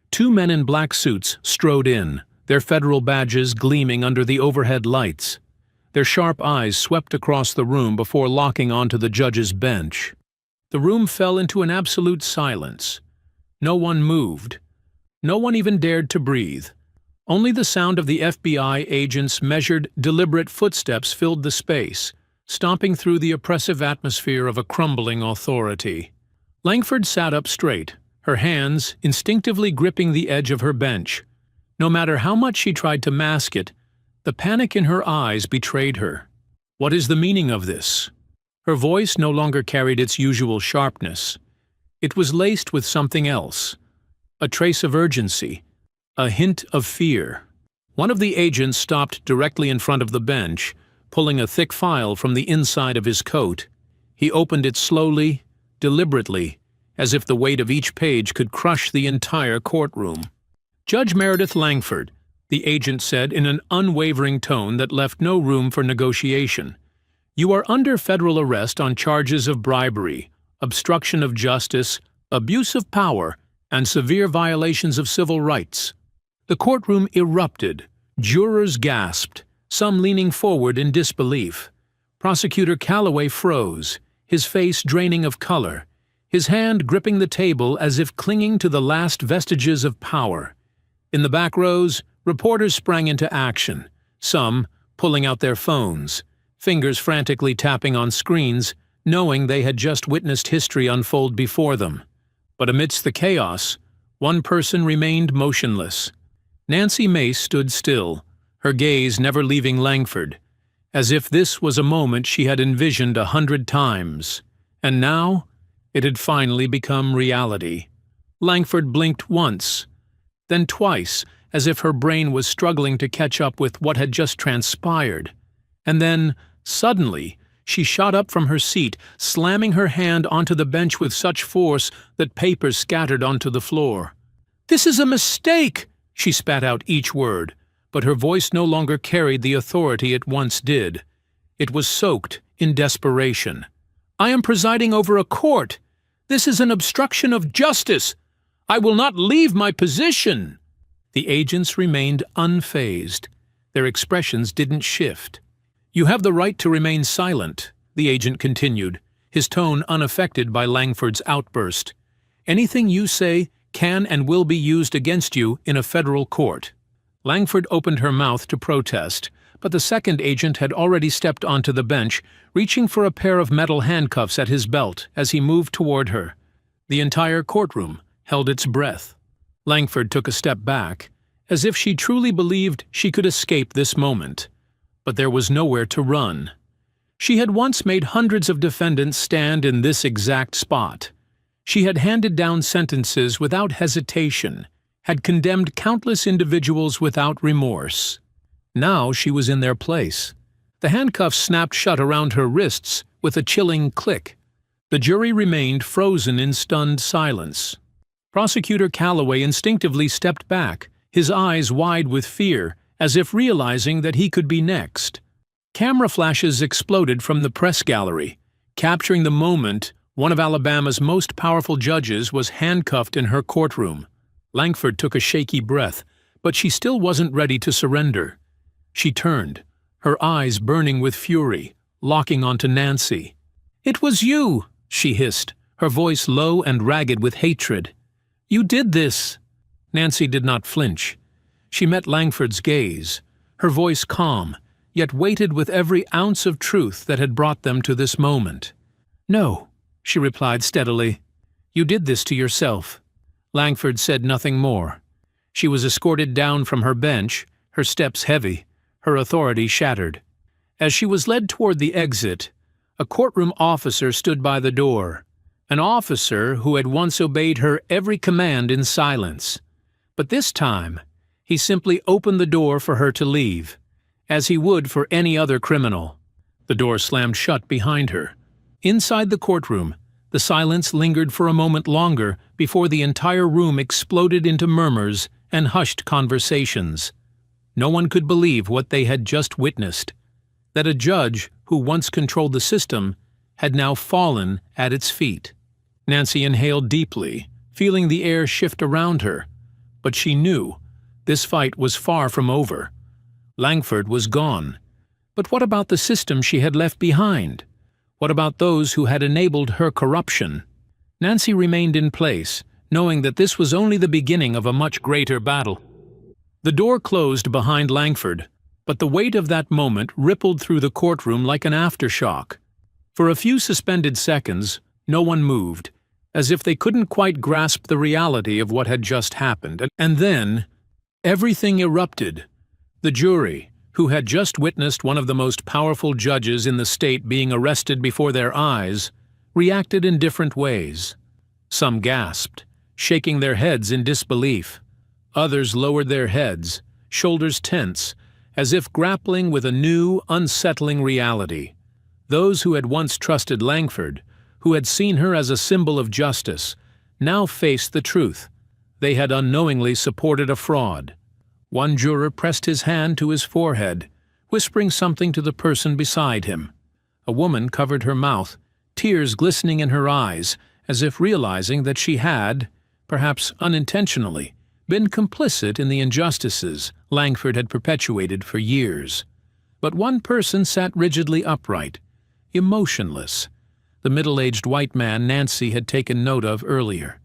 S1: Two men in black suits strode in, their federal badges gleaming under the overhead lights. Their sharp eyes swept across the room before locking onto the judge's bench. The room fell into an absolute silence. No one moved. No one even dared to breathe. Only the sound of the FBI agents' measured, deliberate footsteps filled the space, stomping through the oppressive atmosphere of a crumbling authority. Langford sat up straight, her hands instinctively gripping the edge of her bench. No matter how much she tried to mask it, the panic in her eyes betrayed her. "What is the meaning of this?" Her voice no longer carried its usual sharpness. It was laced with something else, a trace of urgency, a hint of fear. One of the agents stopped directly in front of the bench, pulling a thick file from the inside of his coat. He opened it slowly, deliberately, as if the weight of each page could crush the entire courtroom. "Judge Meredith Langford, the agent said in an unwavering tone that left no room for negotiation. "You are under federal arrest on charges of bribery, obstruction of justice, abuse of power, and severe violations of civil rights." The courtroom erupted. Jurors gasped, some leaning forward in disbelief. Prosecutor Calloway froze, his face draining of color, his hand gripping the table as if clinging to the last vestiges of power. In the back rows, reporters sprang into action, some pulling out their phones, fingers frantically tapping on screens, knowing they had just witnessed history unfold before them. But amidst the chaos, one person remained motionless. Nancy Mace stood still, her gaze never leaving Langford, as if this was a moment she had envisioned 100 times. And now, it had finally become reality. Langford blinked once, then twice, as if her brain was struggling to catch up with what had just transpired. And then, suddenly, she shot up from her seat, slamming her hand onto the bench with such force that papers scattered onto the floor. "This is a mistake!" She spat out each word, but her voice no longer carried the authority it once did. It was soaked in desperation. "I am presiding over a court. This is an obstruction of justice. I will not leave my position." The agents remained unfazed. Their expressions didn't shift. "You have the right to remain silent," the agent continued, his tone unaffected by Langford's outburst. "Anything you say can and will be used against you in a federal court." Langford opened her mouth to protest, but the second agent had already stepped onto the bench, reaching for a pair of metal handcuffs at his belt as he moved toward her. The entire courtroom held its breath. Langford took a step back, as if she truly believed she could escape this moment. But there was nowhere to run. She had once made hundreds of defendants stand in this exact spot. She had handed down sentences without hesitation, had condemned countless individuals without remorse. Now she was in their place. The handcuffs snapped shut around her wrists with a chilling click. The jury remained frozen in stunned silence. Prosecutor Calloway instinctively stepped back, his eyes wide with fear, as if realizing that he could be next. Camera flashes exploded from the press gallery, capturing the moment one of Alabama's most powerful judges was handcuffed in her courtroom. Langford took a shaky breath, but she still wasn't ready to surrender. She turned, her eyes burning with fury, locking onto Nancy. "It was you," she hissed, her voice low and ragged with hatred. "You did this." Nancy did not flinch. She met Langford's gaze, her voice calm, yet weighted with every ounce of truth that had brought them to this moment. "No," she replied steadily. "You did this to yourself." Langford said nothing more. She was escorted down from her bench, her steps heavy, her authority shattered. As she was led toward the exit, a courtroom officer stood by the door, an officer who had once obeyed her every command in silence. But this time, he simply opened the door for her to leave, as he would for any other criminal. The door slammed shut behind her. Inside the courtroom, the silence lingered for a moment longer before the entire room exploded into murmurs and hushed conversations. No one could believe what they had just witnessed, that a judge who once controlled the system had now fallen at its feet. Nancy inhaled deeply, feeling the air shift around her, but she knew this fight was far from over. Langford was gone. But what about the system she had left behind? What about those who had enabled her corruption? Nancy remained in place, knowing that this was only the beginning of a much greater battle. The door closed behind Langford, but the weight of that moment rippled through the courtroom like an aftershock. For a few suspended seconds, no one moved, as if they couldn't quite grasp the reality of what had just happened. And then, everything erupted. The jury, who had just witnessed one of the most powerful judges in the state being arrested before their eyes, reacted in different ways. Some gasped, shaking their heads in disbelief. Others lowered their heads, shoulders tense, as if grappling with a new, unsettling reality. Those who had once trusted Langford, who had seen her as a symbol of justice, now faced the truth. They had unknowingly supported a fraud. One juror pressed his hand to his forehead, whispering something to the person beside him. A woman covered her mouth, tears glistening in her eyes, as if realizing that she had, perhaps unintentionally, been complicit in the injustices Langford had perpetuated for years. But one person sat rigidly upright, emotionless, the middle-aged white man Nancy had taken note of earlier.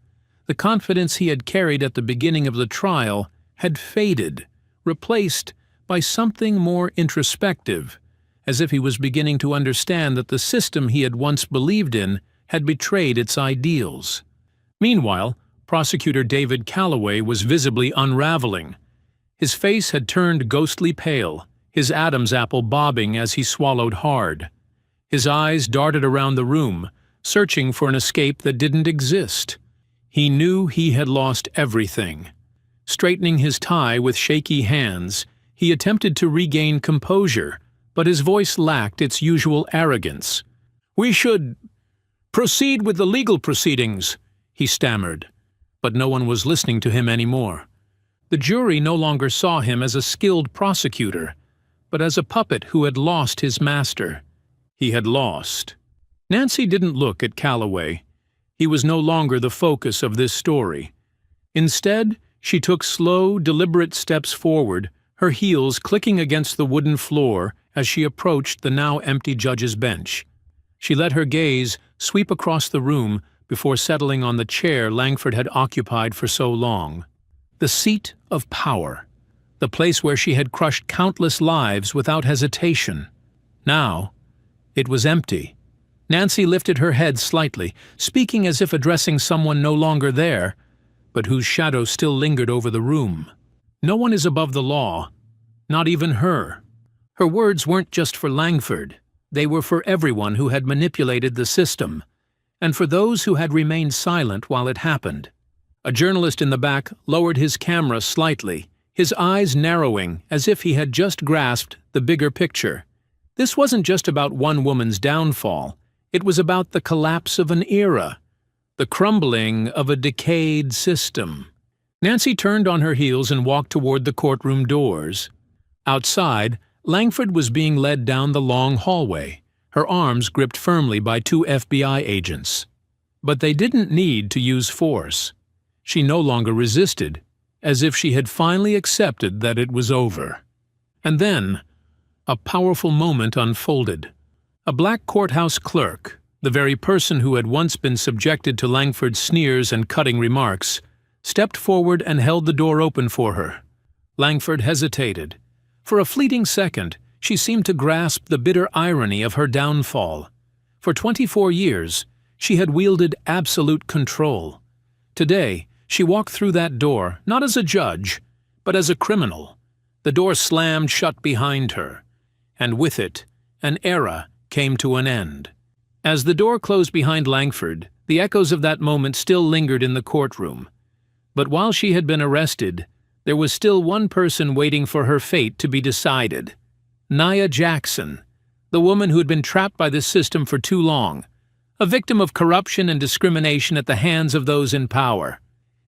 S1: The confidence he had carried at the beginning of the trial had faded, replaced by something more introspective, as if he was beginning to understand that the system he had once believed in had betrayed its ideals. Meanwhile, Prosecutor David Calloway was visibly unraveling. His face had turned ghostly pale, his Adam's apple bobbing as he swallowed hard. His eyes darted around the room, searching for an escape that didn't exist. He knew he had lost everything. Straightening his tie with shaky hands, he attempted to regain composure, but his voice lacked its usual arrogance. "We should proceed with the legal proceedings," he stammered. But no one was listening to him anymore. The jury no longer saw him as a skilled prosecutor, but as a puppet who had lost his master. He had lost. Nancy didn't look at Calloway. He was no longer the focus of this story. Instead, she took slow, deliberate steps forward, her heels clicking against the wooden floor as she approached the now empty judge's bench. She let her gaze sweep across the room before settling on the chair Langford had occupied for so long. The seat of power, the place where she had crushed countless lives without hesitation. Now, it was empty. Nancy lifted her head slightly, speaking as if addressing someone no longer there, but whose shadow still lingered over the room. No one is above the law, not even her. Her words weren't just for Langford. They were for everyone who had manipulated the system, and for those who had remained silent while it happened. A journalist in the back lowered his camera slightly, his eyes narrowing as if he had just grasped the bigger picture. This wasn't just about one woman's downfall. It was about the collapse of an era, the crumbling of a decayed system. Nancy turned on her heels and walked toward the courtroom doors. Outside, Langford was being led down the long hallway, her arms gripped firmly by 2 FBI agents. But they didn't need to use force. She no longer resisted, as if she had finally accepted that it was over. And then, a powerful moment unfolded. A black courthouse clerk, the very person who had once been subjected to Langford's sneers and cutting remarks, stepped forward and held the door open for her. Langford hesitated. For a fleeting second, she seemed to grasp the bitter irony of her downfall. For 24 years, she had wielded absolute control. Today, she walked through that door, not as a judge, but as a criminal. The door slammed shut behind her, and with it, an era came to an end. As the door closed behind Langford, the echoes of that moment still lingered in the courtroom. But while she had been arrested, there was still one person waiting for her fate to be decided. Nia Jackson, the woman who had been trapped by this system for too long, a victim of corruption and discrimination at the hands of those in power.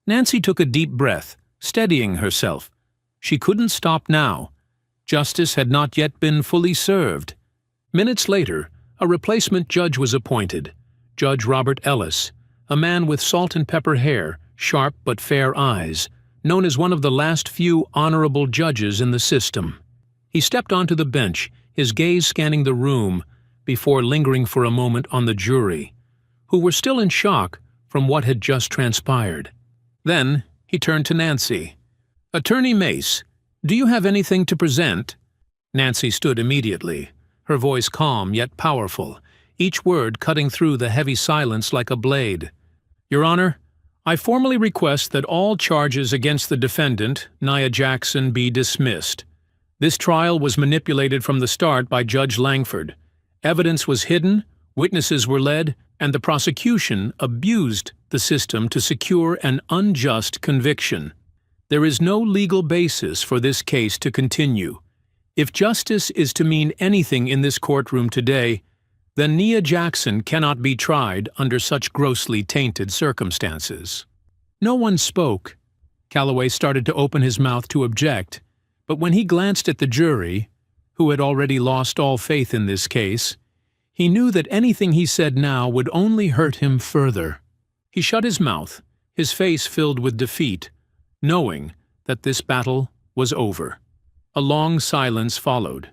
S1: Nancy took a deep breath, steadying herself. She couldn't stop now. Justice had not yet been fully served. Minutes later, a replacement judge was appointed, Judge Robert Ellis, a man with salt-and-pepper hair, sharp but fair eyes, known as one of the last few honorable judges in the system. He stepped onto the bench, his gaze scanning the room, before lingering for a moment on the jury, who were still in shock from what had just transpired. Then he turned to Nancy. "Attorney Mace, do you have anything to present?" Nancy stood immediately, her voice calm yet powerful, each word cutting through the heavy silence like a blade. "Your Honor, I formally request that all charges against the defendant, Nia Jackson, be dismissed. This trial was manipulated from the start by Judge Langford. Evidence was hidden, witnesses were led, and the prosecution abused the system to secure an unjust conviction. There is no legal basis for this case to continue. If justice is to mean anything in this courtroom today, then Nia Jackson cannot be tried under such grossly tainted circumstances." No one spoke. Calloway started to open his mouth to object, But when he glanced at the jury, who had already lost all faith in this case, he knew that anything he said now would only hurt him further. He shut his mouth, his face filled with defeat, knowing that this battle was over. A long silence followed.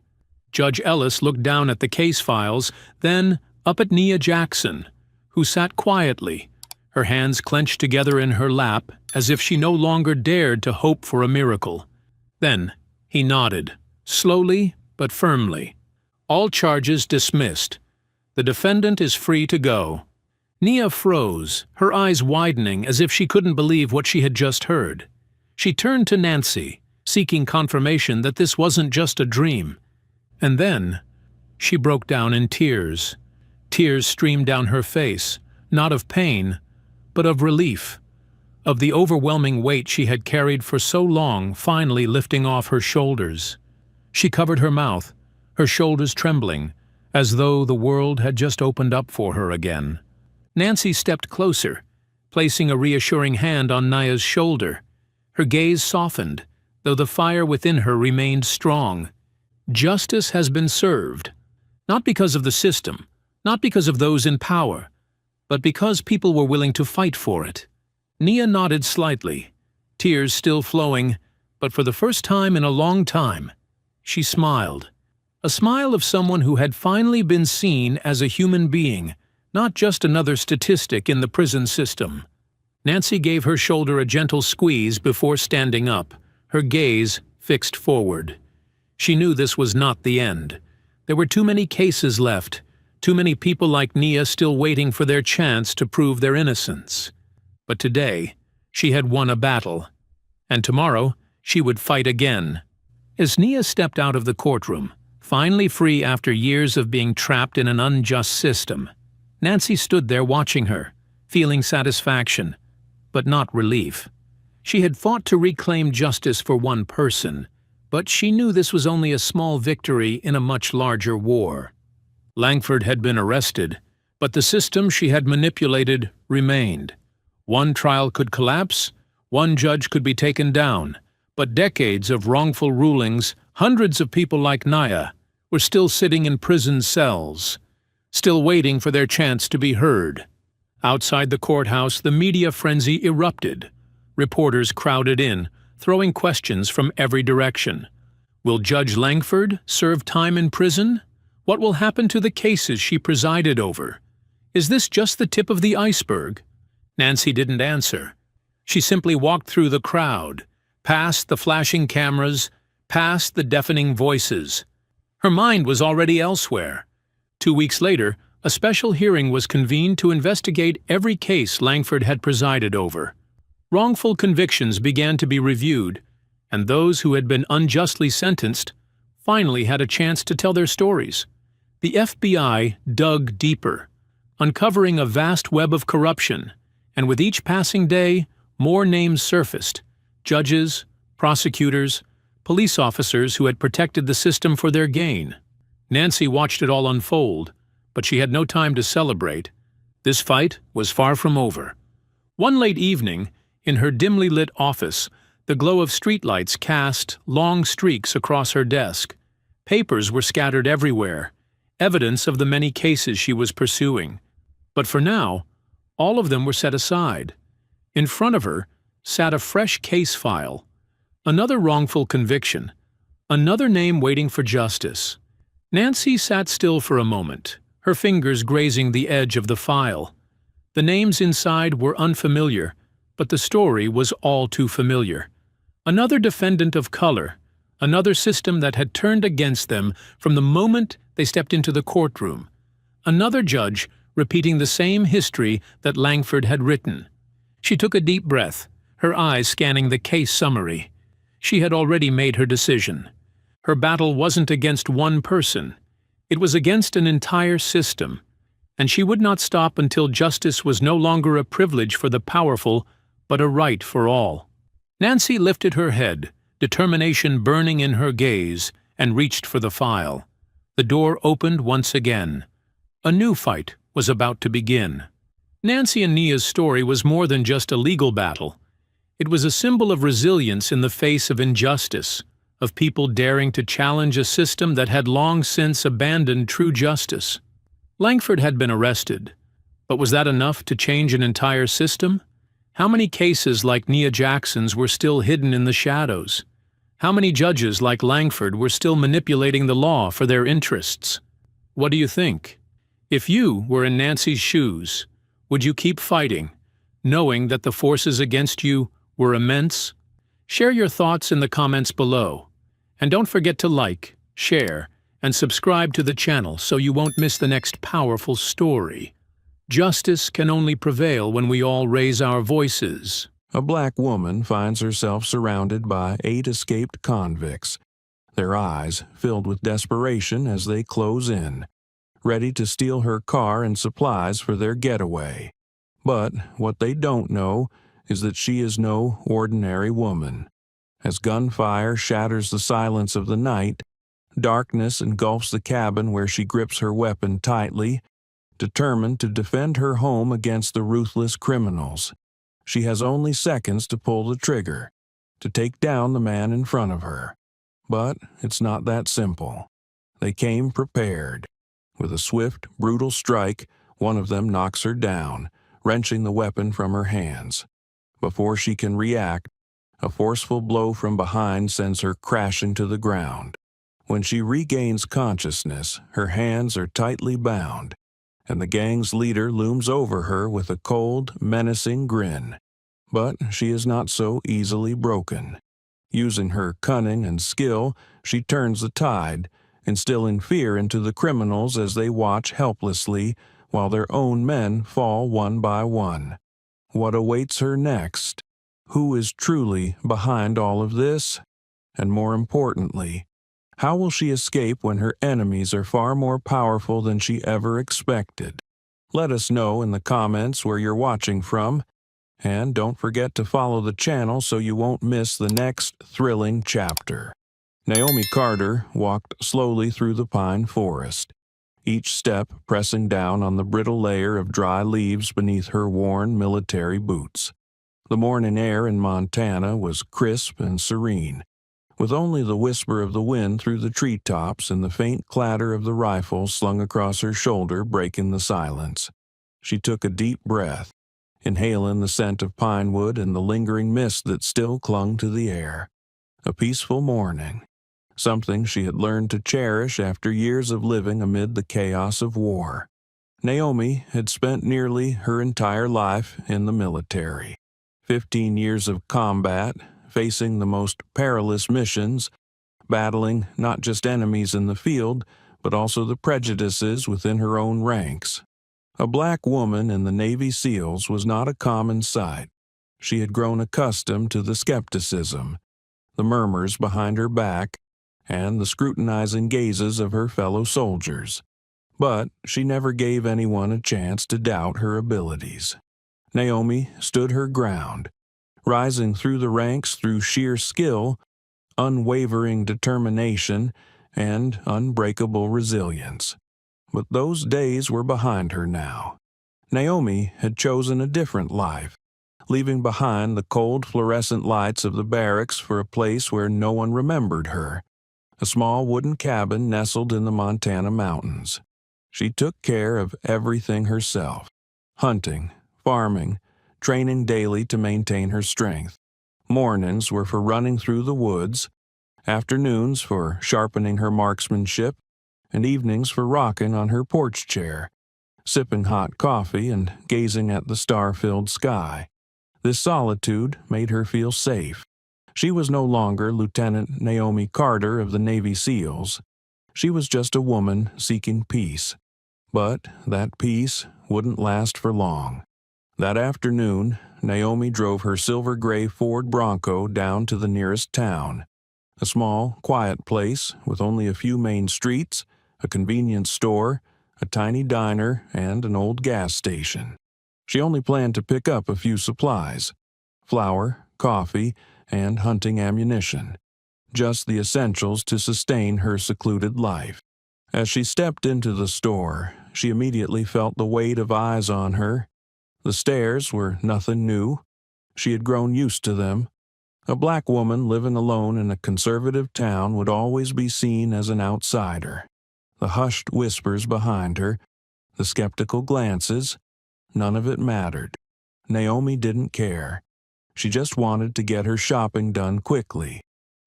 S1: Judge Ellis looked down at the case files, then up at Nia Jackson, who sat quietly, her hands clenched together in her lap as if she no longer dared to hope for a miracle. Then he nodded, slowly but firmly. All charges dismissed. The defendant is free to go. Nia froze, her eyes widening as if she couldn't believe what she had just heard. She turned to Nancy, seeking confirmation that this wasn't just a dream. And then she broke down in tears. Tears streamed down her face, not of pain, but of relief, of the overwhelming weight she had carried for so long finally lifting off her shoulders. She covered her mouth, her shoulders trembling, as though the world had just opened up for her again. Nancy stepped closer, placing a reassuring hand on Nia's shoulder. Her gaze softened, though the fire within her remained strong. Justice has been served, not because of the system, not because of those in power, but because people were willing to fight for it. Nia nodded slightly, tears still flowing, but for the first time in a long time, she smiled. A smile of someone who had finally been seen as a human being, not just another statistic in the prison system. Nancy gave her shoulder a gentle squeeze before standing up, her gaze fixed forward. She knew this was not the end. There were too many cases left, too many people like Nia still waiting for their chance to prove their innocence. But today, she had won a battle, and tomorrow she would fight again. As Nia stepped out of the courtroom, finally free after years of being trapped in an unjust system, Nancy stood there watching her, feeling satisfaction, but not relief. She had fought to reclaim justice for one person, but she knew this was only a small victory in a much larger war. Langford had been arrested, but the system she had manipulated remained. One trial could collapse, one judge could be taken down, but decades of wrongful rulings, hundreds of people like Nia, were still sitting in prison cells, still waiting for their chance to be heard. Outside the courthouse, the media frenzy erupted. Reporters crowded in, throwing questions from every direction. Will Judge Langford serve time in prison? What will happen to the cases she presided over? Is this just the tip of the iceberg? Nancy didn't answer. She simply walked through the crowd, past the flashing cameras, past the deafening voices. Her mind was already elsewhere. 2 weeks later, a special hearing was convened to investigate every case Langford had presided over. Wrongful convictions began to be reviewed, and those who had been unjustly sentenced finally had a chance to tell their stories. The FBI dug deeper, uncovering a vast web of corruption, and with each passing day, more names surfaced: judges, prosecutors, police officers who had protected the system for their gain. Nancy watched it all unfold, but she had no time to celebrate. This fight was far from over. One late evening, in her dimly lit office, the glow of streetlights cast long streaks across her desk. Papers were scattered everywhere, evidence of the many cases she was pursuing. But for now, all of them were set aside. In front of her sat a fresh case file, another wrongful conviction, another name waiting for justice. Nancy sat still for a moment, her fingers grazing the edge of the file. The names inside were unfamiliar, but the story was all too familiar. Another defendant of color, another system that had turned against them from the moment they stepped into the courtroom. Another judge repeating the same history that Langford had written. She took a deep breath, her eyes scanning the case summary. She had already made her decision. Her battle wasn't against one person. It was against an entire system, and she would not stop until justice was no longer a privilege for the powerful, but a right for all. Nancy lifted her head, determination burning in her gaze, and reached for the file. The door opened once again. A new fight was about to begin. Nancy and Nia's story was more than just a legal battle. It was a symbol of resilience in the face of injustice, of people daring to challenge a system that had long since abandoned true justice. Langford had been arrested, but was that enough to change an entire system? How many cases like Nia Jackson's were still hidden in the shadows? How many judges like Langford were still manipulating the law for their interests? What do you think? If you were in Nancy's shoes, would you keep fighting, knowing that the forces against you were immense? Share your thoughts in the comments below. And don't forget to like, share, and subscribe to the channel so you won't miss the next powerful story. Justice can only prevail when we all raise our voices.
S2: A black woman finds herself surrounded by 8 escaped convicts, their eyes filled with desperation as they close in, ready to steal her car and supplies for their getaway. But what they don't know is that she is no ordinary woman. As gunfire shatters the silence of the night, darkness engulfs the cabin where she grips her weapon tightly, determined to defend her home against the ruthless criminals. She has only seconds to pull the trigger, to take down the man in front of her. But it's not that simple. They came prepared. With a swift, brutal strike, one of them knocks her down, wrenching the weapon from her hands. Before she can react, a forceful blow from behind sends her crashing to the ground. When she regains consciousness, her hands are tightly bound, and the gang's leader looms over her with a cold, menacing grin. But she is not so easily broken. Using her cunning and skill, she turns the tide, instilling fear into the criminals as they watch helplessly while their own men fall one by one. What awaits her next? Who is truly behind all of this? And more importantly, how will she escape when her enemies are far more powerful than she ever expected? Let us know in the comments where you're watching from, and don't forget to follow the channel so you won't miss the next thrilling chapter. Naomi Carter walked slowly through the pine forest, each step pressing down on the brittle layer of dry leaves beneath her worn military boots. The morning air in Montana was crisp and serene, with only the whisper of the wind through the treetops and the faint clatter of the rifle slung across her shoulder breaking the silence. She took a deep breath, inhaling the scent of pine wood and the lingering mist that still clung to the air. A peaceful morning, something she had learned to cherish after years of living amid the chaos of war. Naomi had spent nearly her entire life in the military. 15 years of combat, facing the most perilous missions, battling not just enemies in the field, but also the prejudices within her own ranks. A black woman in the Navy SEALs was not a common sight. She had grown accustomed to the skepticism, the murmurs behind her back, and the scrutinizing gazes of her fellow soldiers. But she never gave anyone a chance to doubt her abilities. Naomi stood her ground, rising through the ranks through sheer skill, unwavering determination, and unbreakable resilience. But those days were behind her now. Naomi had chosen a different life, leaving behind the cold fluorescent lights of the barracks for a place where no one remembered her, a small wooden cabin nestled in the Montana mountains. She took care of everything herself, hunting, farming, training daily to maintain her strength. Mornings were for running through the woods, afternoons for sharpening her marksmanship, and evenings for rocking on her porch chair, sipping hot coffee and gazing at the star-filled sky. This solitude made her feel safe. She was no longer Lieutenant Naomi Carter of the Navy SEALs. She was just a woman seeking peace. But that peace wouldn't last for long. That afternoon, Naomi drove her silver-gray Ford Bronco down to the nearest town, a small, quiet place with only a few main streets, a convenience store, a tiny diner, and an old gas station. She only planned to pick up a few supplies: flour, coffee, and hunting ammunition, just the essentials to sustain her secluded life. As she stepped into the store, she immediately felt the weight of eyes on her. The stares were nothing new. She had grown used to them. A black woman living alone in a conservative town would always be seen as an outsider. The hushed whispers behind her, the skeptical glances, none of it mattered. Naomi didn't care. She just wanted to get her shopping done quickly.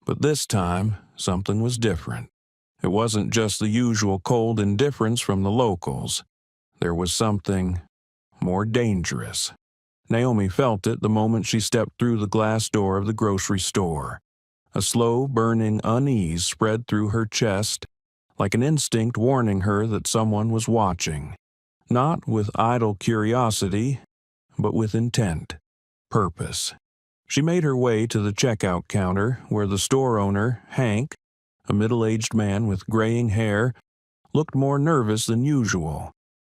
S2: But this time, something was different. It wasn't just the usual cold indifference from the locals. There was something more dangerous. Naomi felt it the moment she stepped through the glass door of the grocery store. A slow, burning unease spread through her chest, like an instinct warning her that someone was watching. Not with idle curiosity, but with intent, purpose. She made her way to the checkout counter where the store owner, Hank, a middle-aged man with graying hair, looked more nervous than usual.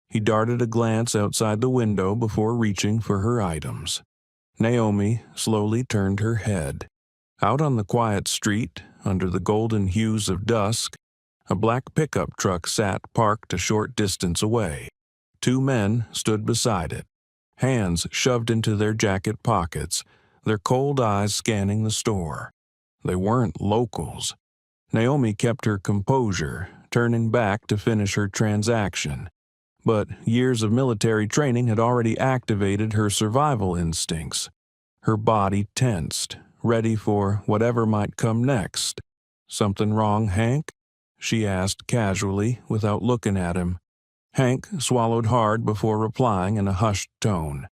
S2: He darted a glance outside the window before reaching for her items. Naomi slowly turned her head. Out on the quiet street, under the golden hues of dusk, a black pickup truck sat parked a short distance away. Two men stood beside it, hands shoved into their jacket pockets, their cold eyes scanning the store. They weren't locals. Naomi kept her composure, turning back to finish her transaction. But years of military training had already activated her survival instincts. Her body tensed, ready for whatever might come next. "Something wrong, Hank?" she asked casually, without looking at him. Hank swallowed hard before replying in a hushed tone.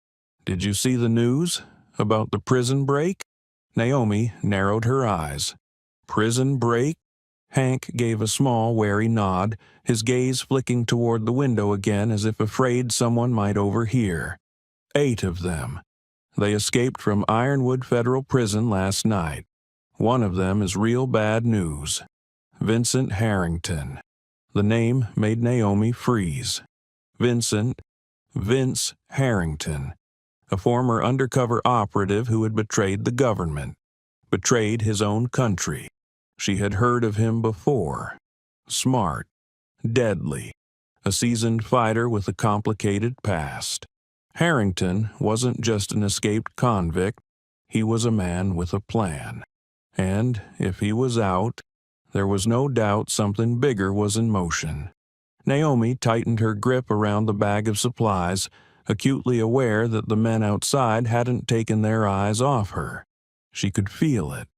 S2: "Did you see the news? About the prison break?" Naomi narrowed her eyes. "Prison break?" Hank gave a small, wary nod, his gaze flicking toward the window again as if afraid someone might overhear. 8 of them. They escaped from Ironwood Federal Prison last night. One of them is real bad news. Vincent Harrington. The name made Naomi freeze. Vince Harrington. A former undercover operative who had betrayed the government. Betrayed his own country. She had heard of him before. Smart. Deadly. A seasoned fighter with a complicated past. Harrington wasn't just an escaped convict. He was a man with a plan. And if he was out, there was no doubt something bigger was in motion. Naomi tightened her grip around the bag of supplies, acutely aware that the men outside hadn't taken their eyes off her. She could feel it.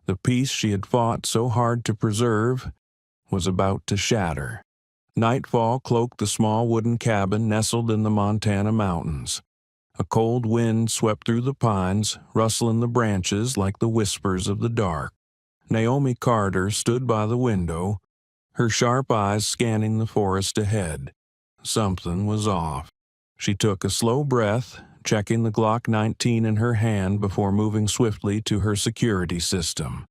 S2: The peace she had fought so hard to preserve was about to shatter. Nightfall cloaked the small wooden cabin nestled in the Montana mountains. A cold wind swept through the pines, rustling the branches like the whispers of the dark. Naomi Carter stood by the window, her sharp eyes scanning the forest ahead. Something was off. She took a slow breath, checking the Glock 19 in her hand before moving swiftly to her security system.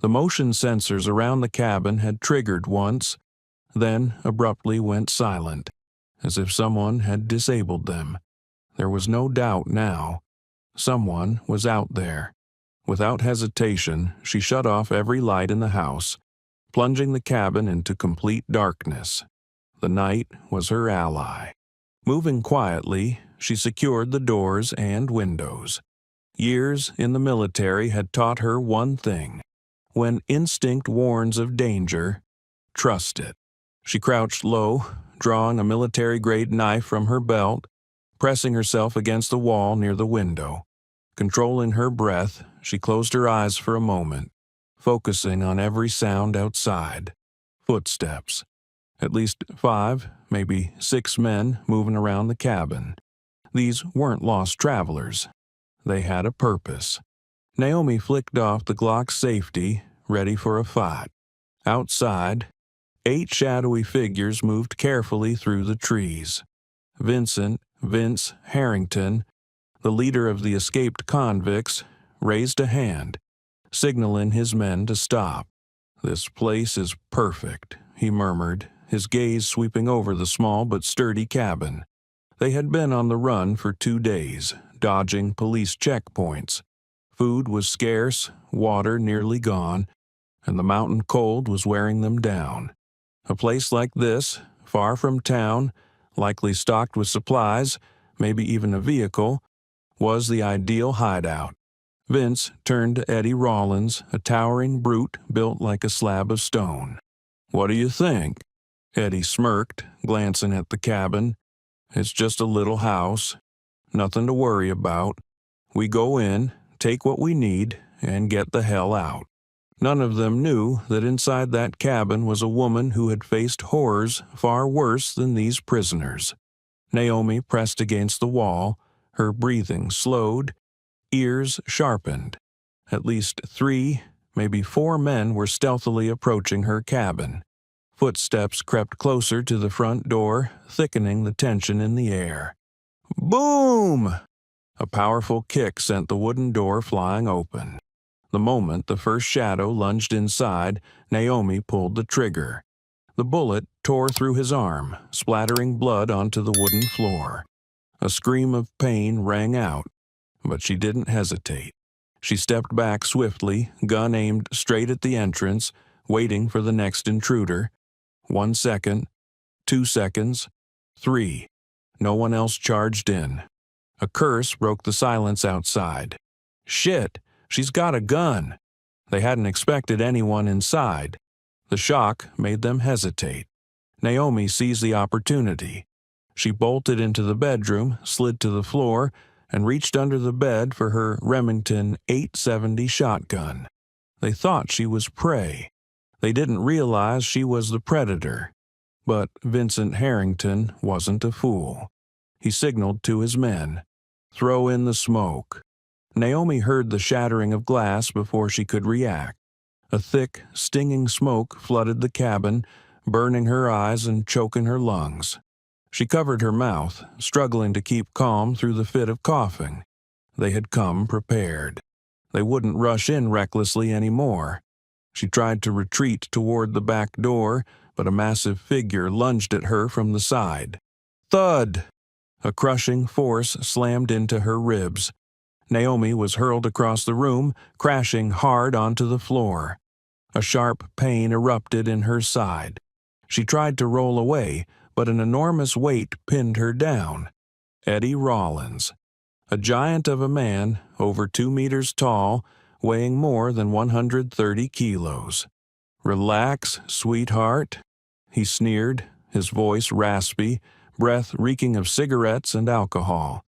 S2: The motion sensors around the cabin had triggered once, then abruptly went silent, as if someone had disabled them. There was no doubt now. Someone was out there. Without hesitation, she shut off every light in the house, plunging the cabin into complete darkness. The night was her ally. Moving quietly, she secured the doors and windows. Years in the military had taught her one thing. When instinct warns of danger, trust it. She crouched low, drawing a military-grade knife from her belt, pressing herself against the wall near the window. Controlling her breath, she closed her eyes for a moment, focusing on every sound outside. Footsteps. At least 5, maybe 6 men moving around the cabin. These weren't lost travelers. They had a purpose. Naomi flicked off the Glock's safety, ready for a fight. Outside, 8 shadowy figures moved carefully through the trees. Vince Harrington, the leader of the escaped convicts, raised a hand, signaling his men to stop. "This place is perfect," he murmured, his gaze sweeping over the small but sturdy cabin. They had been on the run for 2 days, dodging police checkpoints. Food was scarce, water nearly gone, and the mountain cold was wearing them down. A place like this, far from town, likely stocked with supplies, maybe even a vehicle, was the ideal hideout. Vince turned to Eddie Rawlins, a towering brute built like a slab of stone. "What do you think?" Eddie smirked, glancing at the cabin. "It's just a little house. Nothing to worry about. We go in, take what we need, and get the hell out." None of them knew that inside that cabin was a woman who had faced horrors far worse than these prisoners. Naomi pressed against the wall, her breathing slowed, ears sharpened. At least 3, maybe 4 men were stealthily approaching her cabin. Footsteps crept closer to the front door, thickening the tension in the air. Boom! A powerful kick sent the wooden door flying open. The moment the first shadow lunged inside, Naomi pulled the trigger. The bullet tore through his arm, splattering blood onto the wooden floor. A scream of pain rang out, but she didn't hesitate. She stepped back swiftly, gun aimed straight at the entrance, waiting for the next intruder. 1 second, 2 seconds, 3. No one else charged in. A curse broke the silence outside. Shit, she's got a gun. They hadn't expected anyone inside. The shock made them hesitate. Naomi seized the opportunity. She bolted into the bedroom, slid to the floor, and reached under the bed for her Remington 870 shotgun. They thought she was prey. They didn't realize she was the predator. But Vincent Harrington wasn't a fool. He signaled to his men, "Throw in the smoke." Naomi heard the shattering of glass before she could react. A thick, stinging smoke flooded the cabin, burning her eyes and choking her lungs. She covered her mouth, struggling to keep calm through the fit of coughing. They had come prepared. They wouldn't rush in recklessly anymore. She tried to retreat toward the back door, but a massive figure lunged at her from the side. Thud! A crushing force slammed into her ribs. Naomi was hurled across the room, crashing hard onto the floor. A sharp pain erupted in her side. She tried to roll away, but an enormous weight pinned her down. Eddie Rawlins. A giant of a man, over 2 meters tall, weighing more than 130 kilos. "Relax, sweetheart," he sneered, his voice raspy, breath reeking of cigarettes and alcohol.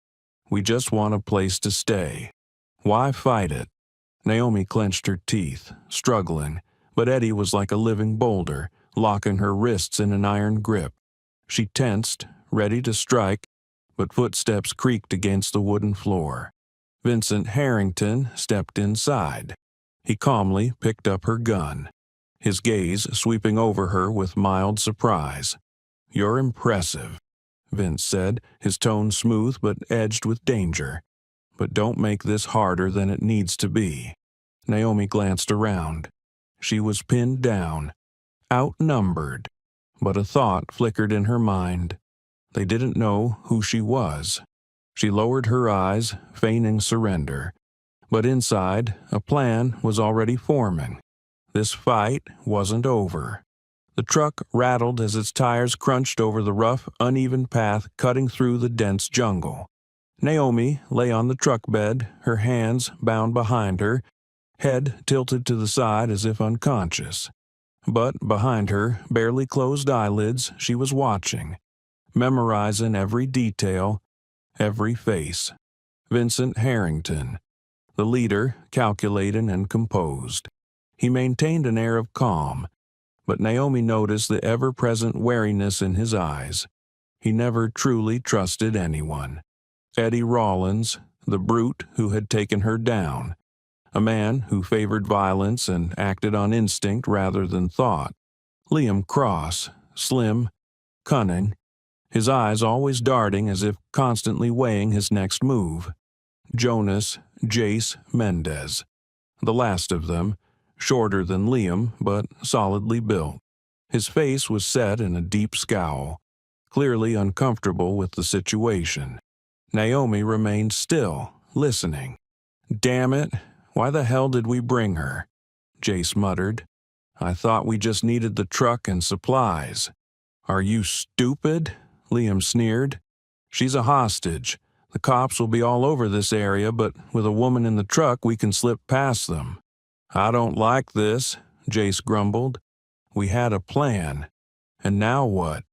S2: "We just want a place to stay. Why fight it?" Naomi clenched her teeth, struggling, but Eddie was like a living boulder, locking her wrists in an iron grip. She tensed, ready to strike, but footsteps creaked against the wooden floor. Vincent Harrington stepped inside. He calmly picked up her gun, his gaze sweeping over her with mild surprise. "You're impressive," Vince said, his tone smooth but edged with danger. "But don't make this harder than it needs to be." Naomi glanced around. She was pinned down, outnumbered, but a thought flickered in her mind. They didn't know who she was. She lowered her eyes, feigning surrender. But inside, a plan was already forming. This fight wasn't over. The truck rattled as its tires crunched over the rough, uneven path cutting through the dense jungle. Naomi lay on the truck bed, her hands bound behind her, head tilted to the side as if unconscious. But behind her, barely closed eyelids, she was watching, memorizing every detail, every face. Vincent Harrington, the leader, calculating and composed. He maintained an air of calm, but Naomi noticed the ever-present wariness in his eyes. He never truly trusted anyone. Eddie Rawlins, the brute who had taken her down. A man who favored violence and acted on instinct rather than thought. Liam Cross, slim, cunning, his eyes always darting as if constantly weighing his next move. Jonas Jace Mendez, the last of them, shorter than Liam but solidly built. His face was set in a deep scowl, clearly uncomfortable with the situation. Naomi remained still, listening. "Damn it, why the hell did we bring her?" Jace muttered. "I thought we just needed the truck and supplies." "Are you stupid?" Liam sneered. "She's a hostage. The cops will be all over this area, but with a woman in the truck, we can slip past them." "I don't like this," Jace grumbled. "We had a plan. And now what?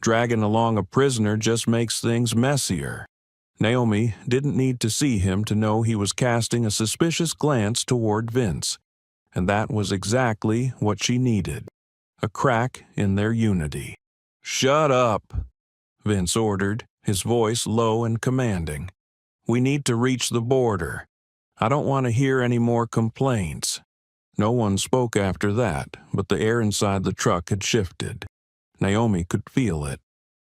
S2: Dragging along a prisoner just makes things messier." Naomi didn't need to see him to know he was casting a suspicious glance toward Vince, and that was exactly what she needed. A crack in their unity. "Shut up," Vince ordered, his voice low and commanding. "We need to reach the border. I don't want to hear any more complaints." No one spoke after that, but the air inside the truck had shifted. Naomi could feel it,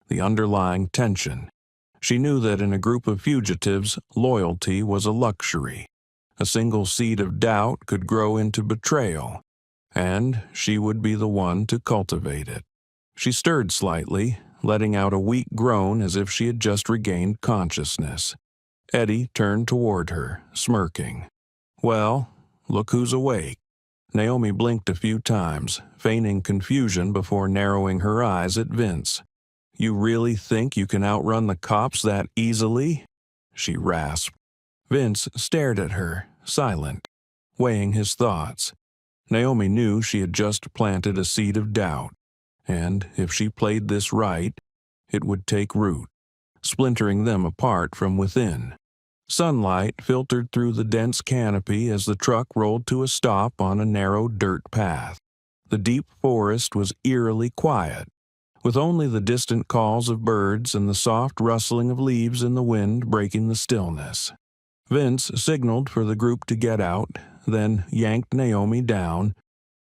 S2: the underlying tension. She knew that in a group of fugitives, loyalty was a luxury. A single seed of doubt could grow into betrayal, and she would be the one to cultivate it. She stirred slightly, letting out a weak groan as if she had just regained consciousness. Eddie turned toward her, smirking. "Well, look who's awake." Naomi blinked a few times, feigning confusion before narrowing her eyes at Vince. "You really think you can outrun the cops that easily?" she rasped. Vince stared at her, silent, weighing his thoughts. Naomi knew she had just planted a seed of doubt, and if she played this right, it would take root, splintering them apart from within. Sunlight filtered through the dense canopy as the truck rolled to a stop on a narrow dirt path. The deep forest was eerily quiet, with only the distant calls of birds and the soft rustling of leaves in the wind breaking the stillness. Vince signaled for the group to get out, then yanked Naomi down,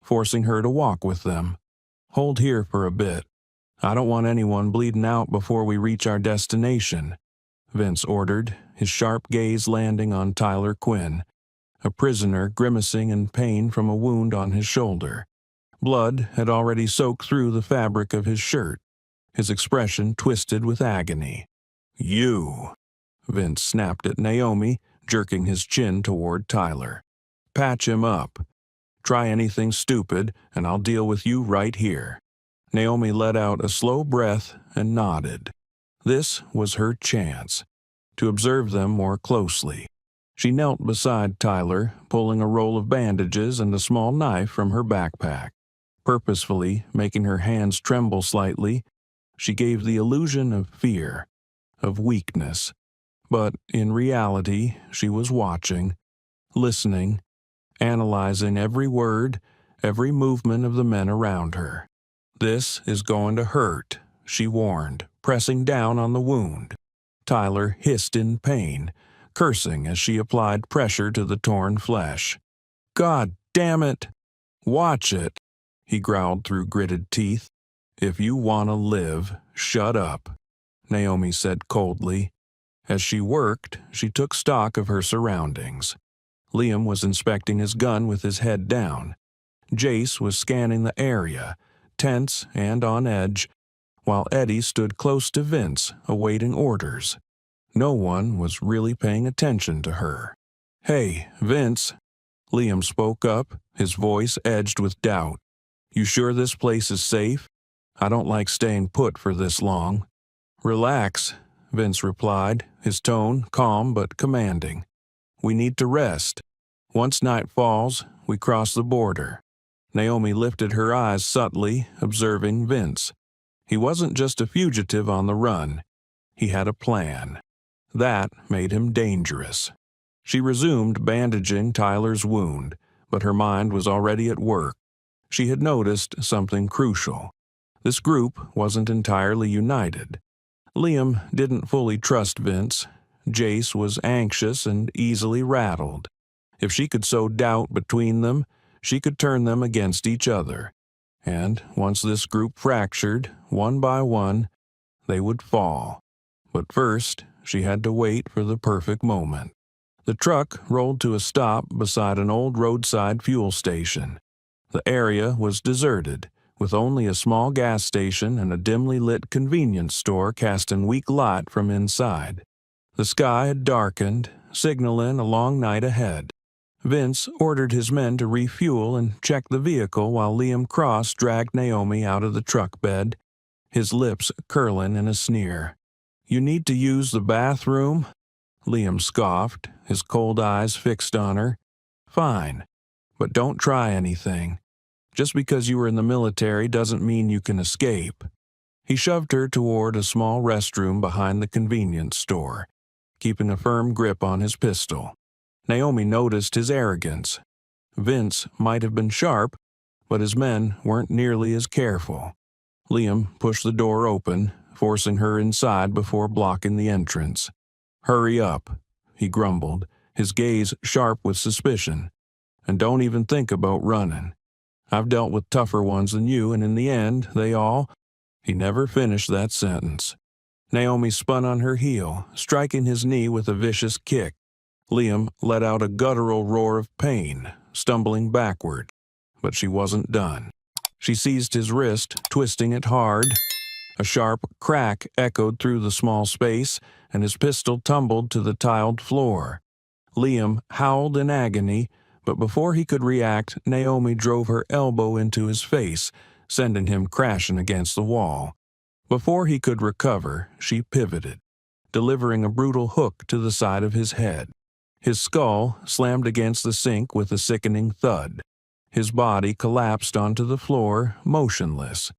S2: forcing her to walk with them. "Hold here for a bit. I don't want anyone bleeding out before we reach our destination," Vince ordered, his sharp gaze landing on Tyler Quinn, a prisoner grimacing in pain from a wound on his shoulder. Blood had already soaked through the fabric of his shirt, his expression twisted with agony. "You!" Vince snapped at Naomi, jerking his chin toward Tyler. "Patch him up. Try anything stupid, and I'll deal with you right here." Naomi let out a slow breath and nodded. This was her chance, to observe them more closely. She knelt beside Tyler, pulling a roll of bandages and a small knife from her backpack. Purposefully making her hands tremble slightly, she gave the illusion of fear, of weakness. But in reality, she was watching, listening, analyzing every word, every movement of the men around her. "This is going to hurt," she warned, pressing down on the wound. Tyler hissed in pain, cursing as she applied pressure to the torn flesh. "God damn it! Watch it," he growled through gritted teeth. "If you want to live, shut up," Naomi said coldly. As she worked, she took stock of her surroundings. Liam was inspecting his gun with his head down. Jace was scanning the area, tense and on edge, while Eddie stood close to Vince, awaiting orders. No one was really paying attention to her. "Hey, Vince," Liam spoke up, his voice edged with doubt. "You sure this place is safe? I don't like staying put for this long." "Relax," Vince replied, his tone calm but commanding. "We need to rest. Once night falls, we cross the border." Naomi lifted her eyes subtly, observing Vince. He wasn't just a fugitive on the run. He had a plan. That made him dangerous. She resumed bandaging Tyler's wound, but her mind was already at work. She had noticed something crucial. This group wasn't entirely united. Liam didn't fully trust Vince. Jace was anxious and easily rattled. If she could sow doubt between them, she could turn them against each other. And once this group fractured, one by one, they would fall. But first, she had to wait for the perfect moment. The truck rolled to a stop beside an old roadside fuel station. The area was deserted, with only a small gas station and a dimly lit convenience store casting weak light from inside. The sky had darkened, signaling a long night ahead. Vince ordered his men to refuel and check the vehicle while Liam Cross dragged Naomi out of the truck bed, his lips curling in a sneer. "You need to use the bathroom?" Liam scoffed, his cold eyes fixed on her. "Fine, but don't try anything. Just because you were in the military doesn't mean you can escape." He shoved her toward a small restroom behind the convenience store, keeping a firm grip on his pistol. Naomi noticed his arrogance. Vince might have been sharp, but his men weren't nearly as careful. Liam pushed the door open, forcing her inside before blocking the entrance. "Hurry up," he grumbled, his gaze sharp with suspicion. "And don't even think about running. I've dealt with tougher ones than you, and in the end, they all—" He never finished that sentence. Naomi spun on her heel, striking his knee with a vicious kick. Liam let out a guttural roar of pain, stumbling backward. But she wasn't done. She seized his wrist, twisting it hard. A sharp crack echoed through the small space, and his pistol tumbled to the tiled floor. Liam howled in agony, but before he could react, Naomi drove her elbow into his face, sending him crashing against the wall. Before he could recover, she pivoted, delivering a brutal hook to the side of his head. His skull slammed against the sink with a sickening thud. His body collapsed onto the floor, motionless.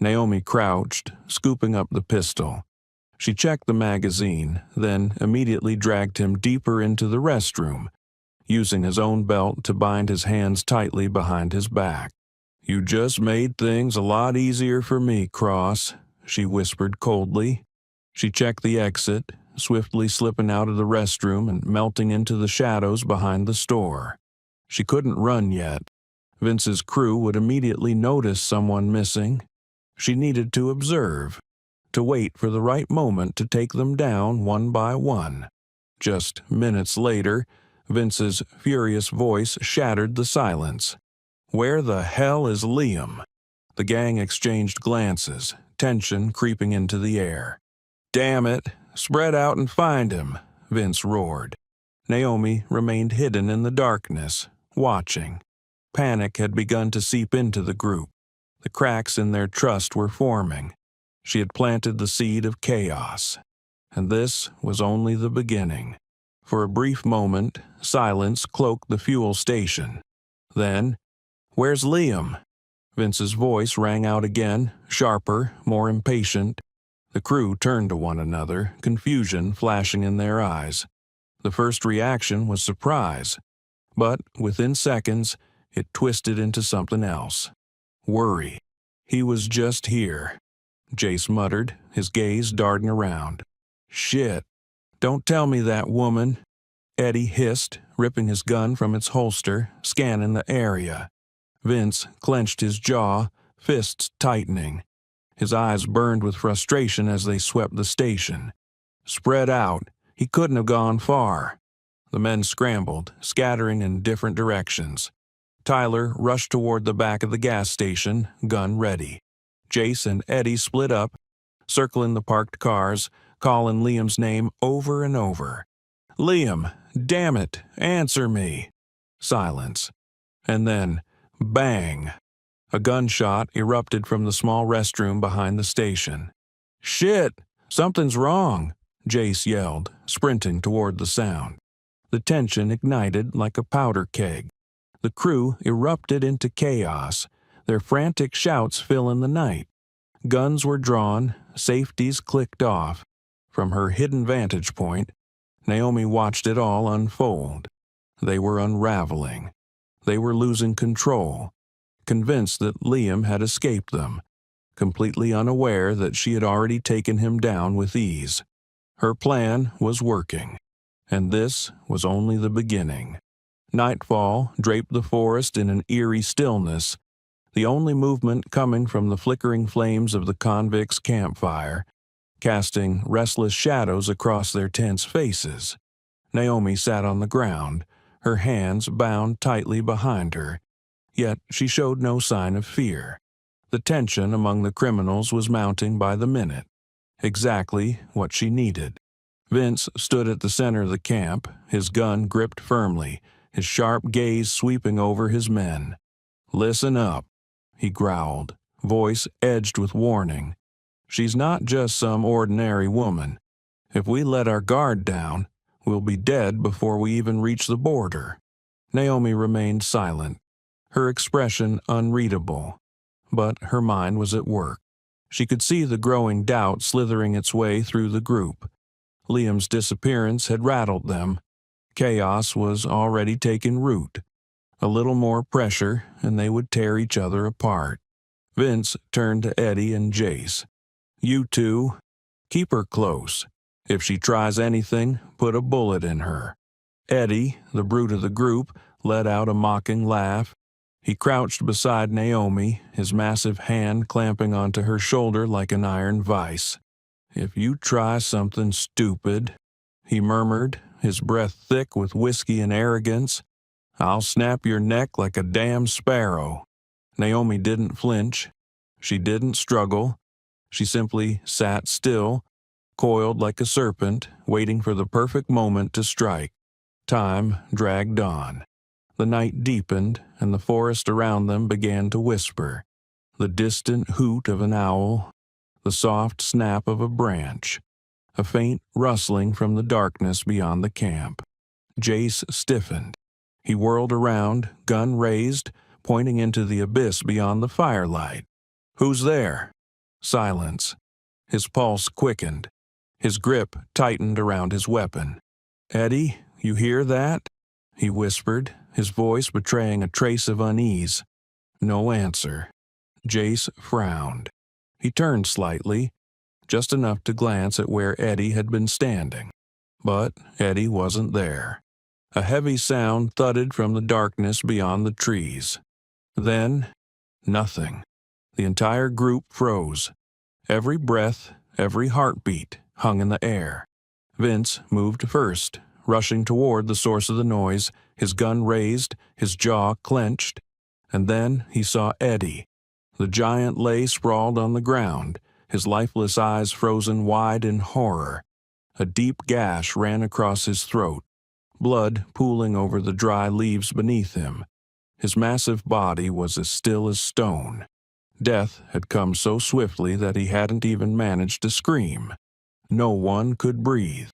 S2: Naomi crouched, scooping up the pistol. She checked the magazine, then immediately dragged him deeper into the restroom, using his own belt to bind his hands tightly behind his back. "You just made things a lot easier for me, Cross," she whispered coldly. She checked the exit, swiftly slipping out of the restroom and melting into the shadows behind the store. She couldn't run yet. Vince's crew would immediately notice someone missing. She needed to observe, to wait for the right moment to take them down one by one. Just minutes later, Vince's furious voice shattered the silence. "Where the hell is Liam?" The gang exchanged glances, tension creeping into the air. "Damn it, spread out and find him," Vince roared. Naomi remained hidden in the darkness, watching. Panic had begun to seep into the group. The cracks in their trust were forming. She had planted the seed of chaos. And this was only the beginning. For a brief moment, silence cloaked the fuel station. Then, "Where's Liam?" Vince's voice rang out again, sharper, more impatient. The crew turned to one another, confusion flashing in their eyes. The first reaction was surprise, but within seconds, it twisted into something else. Worry. "He was just here," Jace muttered, his gaze darting around. "Shit. Don't tell me that, woman," Eddie hissed, ripping his gun from its holster, scanning the area. Vince clenched his jaw, fists tightening. His eyes burned with frustration as they swept the station. Spread out. He couldn't have gone far. The men scrambled, scattering in different directions. Tyler rushed toward the back of the gas station, gun ready. Jace and Eddie split up, circling the parked cars, calling Liam's name over and over. "Liam, damn it, answer me." Silence. And then, bang! A gunshot erupted from the small restroom behind the station. "Shit! Something's wrong!" Jace yelled, sprinting toward the sound. The tension ignited like a powder keg. The crew erupted into chaos, their frantic shouts filling the night. Guns were drawn, safeties clicked off. From her hidden vantage point, Naomi watched it all unfold. They were unraveling. They were losing control, convinced that Liam had escaped them, completely unaware that she had already taken him down with ease. Her plan was working, and this was only the beginning. Nightfall draped the forest in an eerie stillness, the only movement coming from the flickering flames of the convicts' campfire, casting restless shadows across their tense faces. Naomi sat on the ground, her hands bound tightly behind her, yet she showed no sign of fear. The tension among the criminals was mounting by the minute, exactly what she needed. Vince stood at the center of the camp, his gun gripped firmly, his sharp gaze sweeping over his men. "Listen up," he growled, voice edged with warning. "She's not just some ordinary woman. If we let our guard down, We'll be dead before we even reach the border." Naomi remained silent, her expression unreadable, but her mind was at work. She could see the growing doubt slithering its way through the group. Liam's disappearance had rattled them. Chaos was already taking root. A little more pressure, and they would tear each other apart. Vince turned to Eddie and Jace. "You two, keep her close. If she tries anything, put a bullet in her." Eddie, the brute of the group, let out a mocking laugh. He crouched beside Naomi, his massive hand clamping onto her shoulder like an iron vise. "If you try something stupid," he murmured, his breath thick with whiskey and arrogance, "I'll snap your neck like a damn sparrow." Naomi didn't flinch. She didn't struggle. She simply sat still, coiled like a serpent, waiting for the perfect moment to strike. Time dragged on. The night deepened, and the forest around them began to whisper. The distant hoot of an owl, the soft snap of a branch, a faint rustling from the darkness beyond the camp. Jace stiffened. He whirled around, gun raised, pointing into the abyss beyond the firelight. "Who's there?" Silence. His pulse quickened. His grip tightened around his weapon. "Eddie, you hear that?" he whispered, his voice betraying a trace of unease. No answer. Jace frowned. He turned slightly, just enough to glance at where Eddie had been standing. But Eddie wasn't there. A heavy sound thudded from the darkness beyond the trees. Then, nothing. The entire group froze. Every breath, every heartbeat hung in the air. Vince moved first, rushing toward the source of the noise, his gun raised, his jaw clenched. And then he saw Eddie. The giant lay sprawled on the ground, his lifeless eyes frozen wide in horror. A deep gash ran across his throat, blood pooling over the dry leaves beneath him. His massive body was as still as stone. Death had come so swiftly that he hadn't even managed to scream. No one could breathe.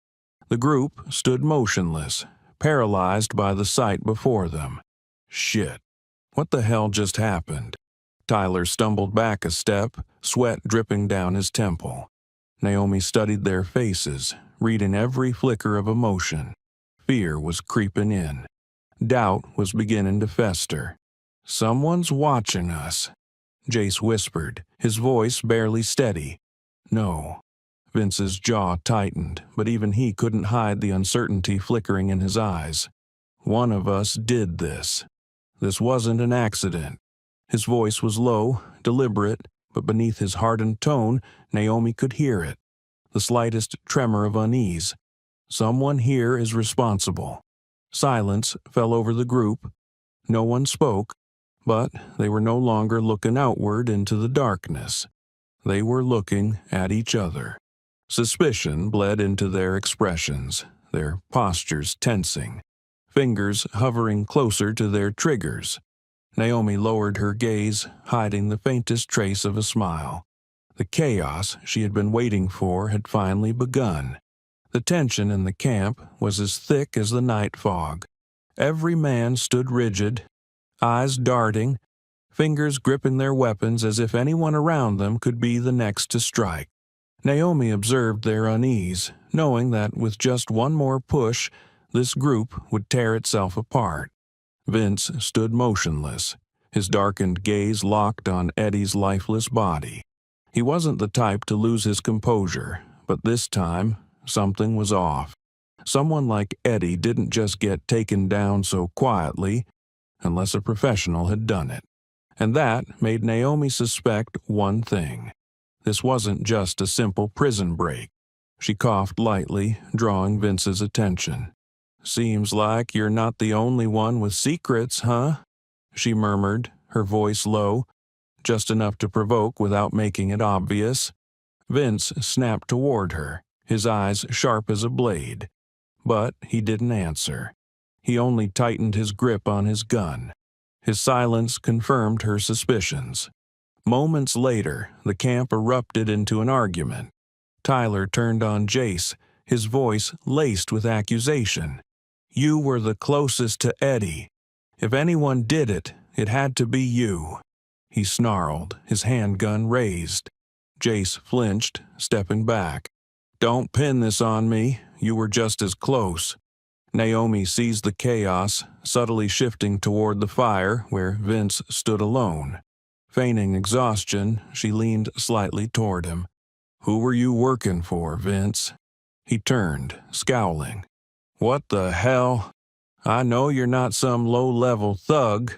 S2: The group stood motionless, paralyzed by the sight before them. Shit. What the hell just happened? Tyler stumbled back a step, sweat dripping down his temple. Naomi studied their faces, reading every flicker of emotion. Fear was creeping in. Doubt was beginning to fester. "Someone's watching us," Jace whispered, his voice barely steady. "No." Vince's jaw tightened, but even he couldn't hide the uncertainty flickering in his eyes. "One of us did this. This wasn't an accident." His voice was low, deliberate, but beneath his hardened tone, Naomi could hear it. The slightest tremor of unease. Someone here is responsible. Silence fell over the group. No one spoke, but they were no longer looking outward into the darkness. They were looking at each other. Suspicion bled into their expressions, their postures tensing, fingers hovering closer to their triggers. Naomi lowered her gaze, hiding the faintest trace of a smile. The chaos she had been waiting for had finally begun. The tension in the camp was as thick as the night fog. Every man stood rigid, eyes darting, fingers gripping their weapons as if anyone around them could be the next to strike. Naomi observed their unease, knowing that with just one more push, this group would tear itself apart. Vince stood motionless, his darkened gaze locked on Eddie's lifeless body. He wasn't the type to lose his composure, but this time, something was off. Someone like Eddie didn't just get taken down so quietly, unless a professional had done it. And that made Naomi suspect one thing. This wasn't just a simple prison break. She coughed lightly, drawing Vince's attention. "Seems like you're not the only one with secrets, huh?" she murmured, her voice low, just enough to provoke without making it obvious. Vince snapped toward her, his eyes sharp as a blade. But he didn't answer. He only tightened his grip on his gun. His silence confirmed her suspicions. Moments later, the camp erupted into an argument. Tyler turned on Jace, his voice laced with accusation. "You were the closest to Eddie. If anyone did it, it had to be you." He snarled, his handgun raised. Jace flinched, stepping back. "Don't pin this on me. You were just as close." Naomi seized the chaos, subtly shifting toward the fire where Vince stood alone. Feigning exhaustion, she leaned slightly toward him. "Who were you working for, Vince?" He turned, scowling. "What the hell? I know you're not some low-level thug,"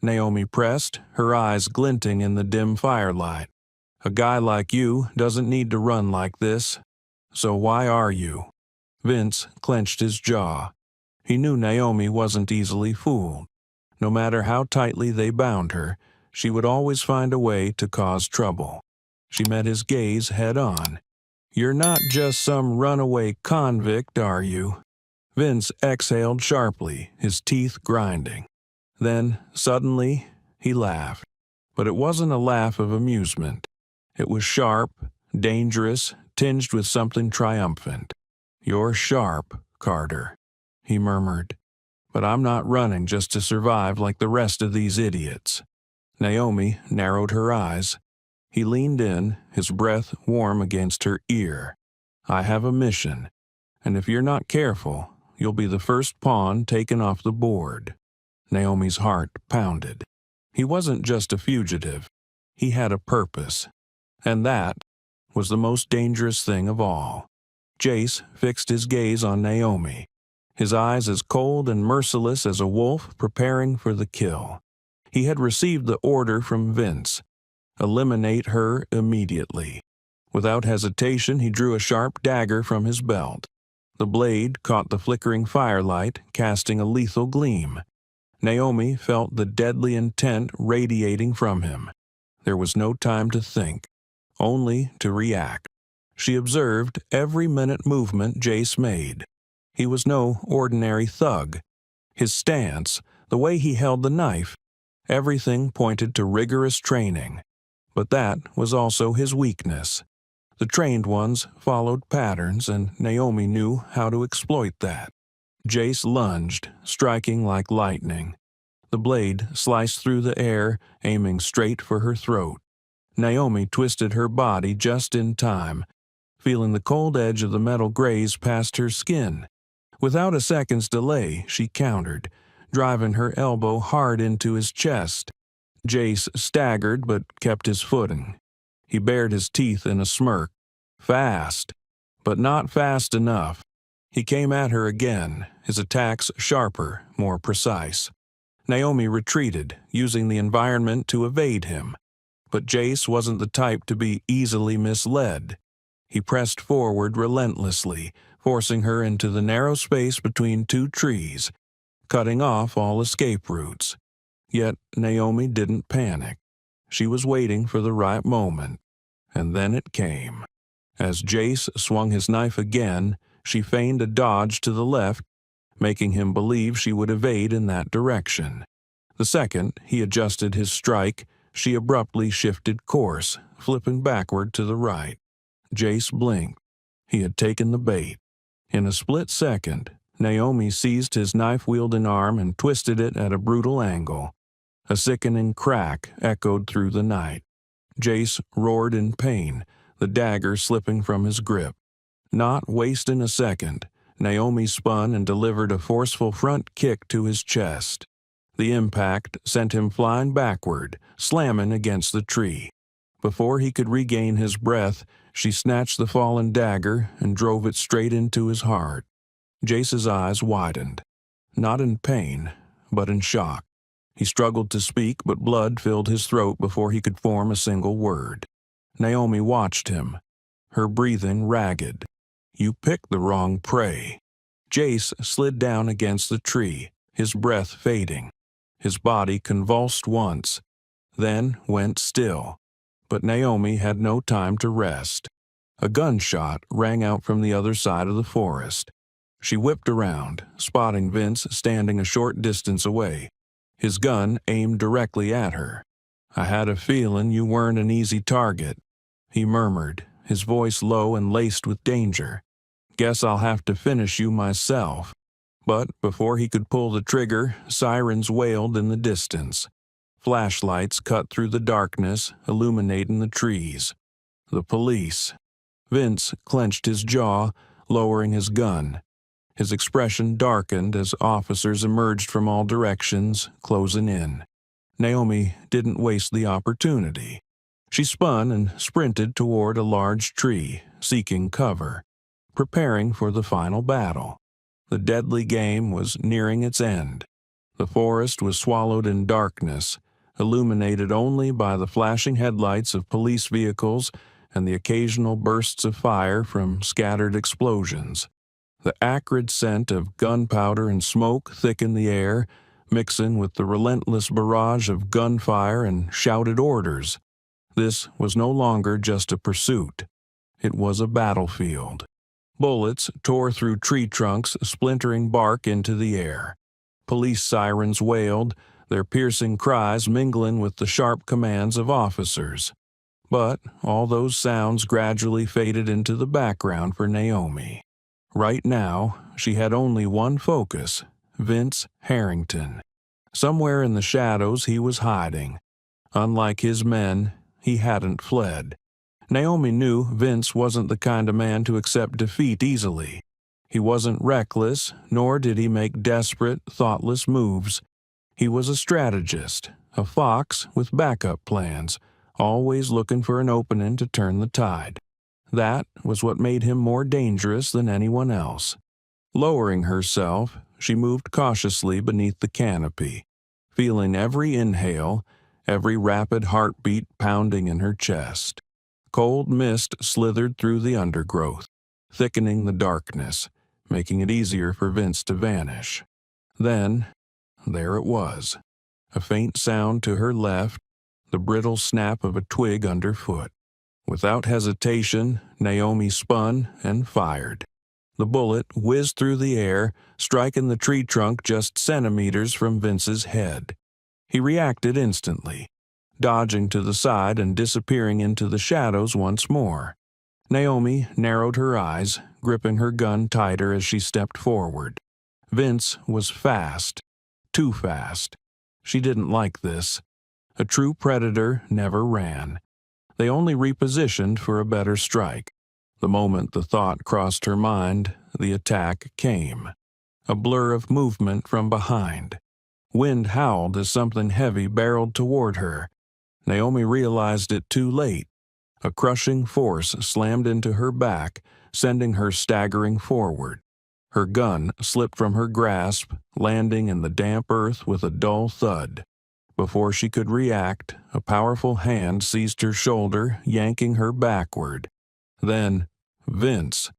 S2: Naomi pressed, her eyes glinting in the dim firelight. "A guy like you doesn't need to run like this. So why are you?" Vince clenched his jaw. He knew Naomi wasn't easily fooled. No matter how tightly they bound her, she would always find a way to cause trouble. She met his gaze head-on. "You're not just some runaway convict, are you?" Vince exhaled sharply, his teeth grinding. Then, suddenly, he laughed. But it wasn't a laugh of amusement. It was sharp, dangerous, tinged with something triumphant. "You're sharp, Carter," he murmured. "But I'm not running just to survive like the rest of these idiots." Naomi narrowed her eyes. He leaned in, his breath warm against her ear. "I have a mission, and if you're not careful, you'll be the first pawn taken off the board." Naomi's heart pounded. He wasn't just a fugitive. He had a purpose. And that was the most dangerous thing of all. Jace fixed his gaze on Naomi, his eyes as cold and merciless as a wolf preparing for the kill. He had received the order from Vince. Eliminate her immediately. Without hesitation, he drew a sharp dagger from his belt. The blade caught the flickering firelight, casting a lethal gleam. Naomi felt the deadly intent radiating from him. There was no time to think, only to react. She observed every minute movement Jace made. He was no ordinary thug. His stance, the way he held the knife, everything pointed to rigorous training. But that was also his weakness. The trained ones followed patterns, and Naomi knew how to exploit that. Jace lunged, striking like lightning. The blade sliced through the air, aiming straight for her throat. Naomi twisted her body just in time, feeling the cold edge of the metal graze past her skin. Without a second's delay, she countered, driving her elbow hard into his chest. Jace staggered but kept his footing. He bared his teeth in a smirk. Fast, but not fast enough. He came at her again, his attacks sharper, more precise. Naomi retreated, using the environment to evade him. But Jace wasn't the type to be easily misled. He pressed forward relentlessly, forcing her into the narrow space between two trees, cutting off all escape routes. Yet Naomi didn't panic. She was waiting for the right moment. And then it came. As Jace swung his knife again, she feigned a dodge to the left, making him believe she would evade in that direction. The second he adjusted his strike, she abruptly shifted course, flipping backward to the right. Jace blinked. He had taken the bait. In a split second, Naomi seized his knife-wielding arm and twisted it at a brutal angle. A sickening crack echoed through the night. Jace roared in pain, the dagger slipping from his grip. Not wasting a second, Naomi spun and delivered a forceful front kick to his chest. The impact sent him flying backward, slamming against the tree. Before he could regain his breath, she snatched the fallen dagger and drove it straight into his heart. Jace's eyes widened, not in pain, but in shock. He struggled to speak, but blood filled his throat before he could form a single word. Naomi watched him, her breathing ragged. "You picked the wrong prey." Jace slid down against the tree, his breath fading. His body convulsed once, then went still. But Naomi had no time to rest. A gunshot rang out from the other side of the forest. She whipped around, spotting Vince standing a short distance away, his gun aimed directly at her. "I had a feeling you weren't an easy target," he murmured, his voice low and laced with danger. Guess I'll have to finish you myself." But before he could pull the trigger, sirens wailed in the distance. Flashlights cut through the darkness, illuminating the trees. The police. Vince clenched his jaw, lowering his gun. His expression darkened as officers emerged from all directions, closing in. Naomi didn't waste the opportunity. She spun and sprinted toward a large tree, seeking cover, preparing for the final battle. The deadly game was nearing its end. The forest was swallowed in darkness, illuminated only by the flashing headlights of police vehicles and the occasional bursts of fire from scattered explosions. The acrid scent of gunpowder and smoke thickened the air, mixing with the relentless barrage of gunfire and shouted orders. This was no longer just a pursuit. It was a battlefield. Bullets tore through tree trunks, splintering bark into the air. Police sirens wailed, their piercing cries mingling with the sharp commands of officers. But all those sounds gradually faded into the background for Naomi. Right now, she had only one focus: Vince Harrington. Somewhere in the shadows he was hiding. Unlike his men, he hadn't fled. Naomi knew Vince wasn't the kind of man to accept defeat easily. He wasn't reckless, nor did he make desperate, thoughtless moves. He was a strategist, a fox with backup plans, always looking for an opening to turn the tide. That was what made him more dangerous than anyone else. Lowering herself, she moved cautiously beneath the canopy, feeling every inhale, every rapid heartbeat pounding in her chest. Cold mist slithered through the undergrowth, thickening the darkness, making it easier for Vince to vanish. Then, there it was, a faint sound to her left, the brittle snap of a twig underfoot. Without hesitation, Naomi spun and fired. The bullet whizzed through the air, striking the tree trunk just centimeters from Vince's head. He reacted instantly, dodging to the side and disappearing into the shadows once more. Naomi narrowed her eyes, gripping her gun tighter as she stepped forward. Vince was fast, too fast. She didn't like this. A true predator never ran. They only repositioned for a better strike. The moment the thought crossed her mind, the attack came. A blur of movement from behind. Wind howled as something heavy barreled toward her. Naomi realized it too late. A crushing force slammed into her back, sending her staggering forward. Her gun slipped from her grasp, landing in the damp earth with a dull thud. Before she could react, a powerful hand seized her shoulder, yanking her backward. Then, Vince.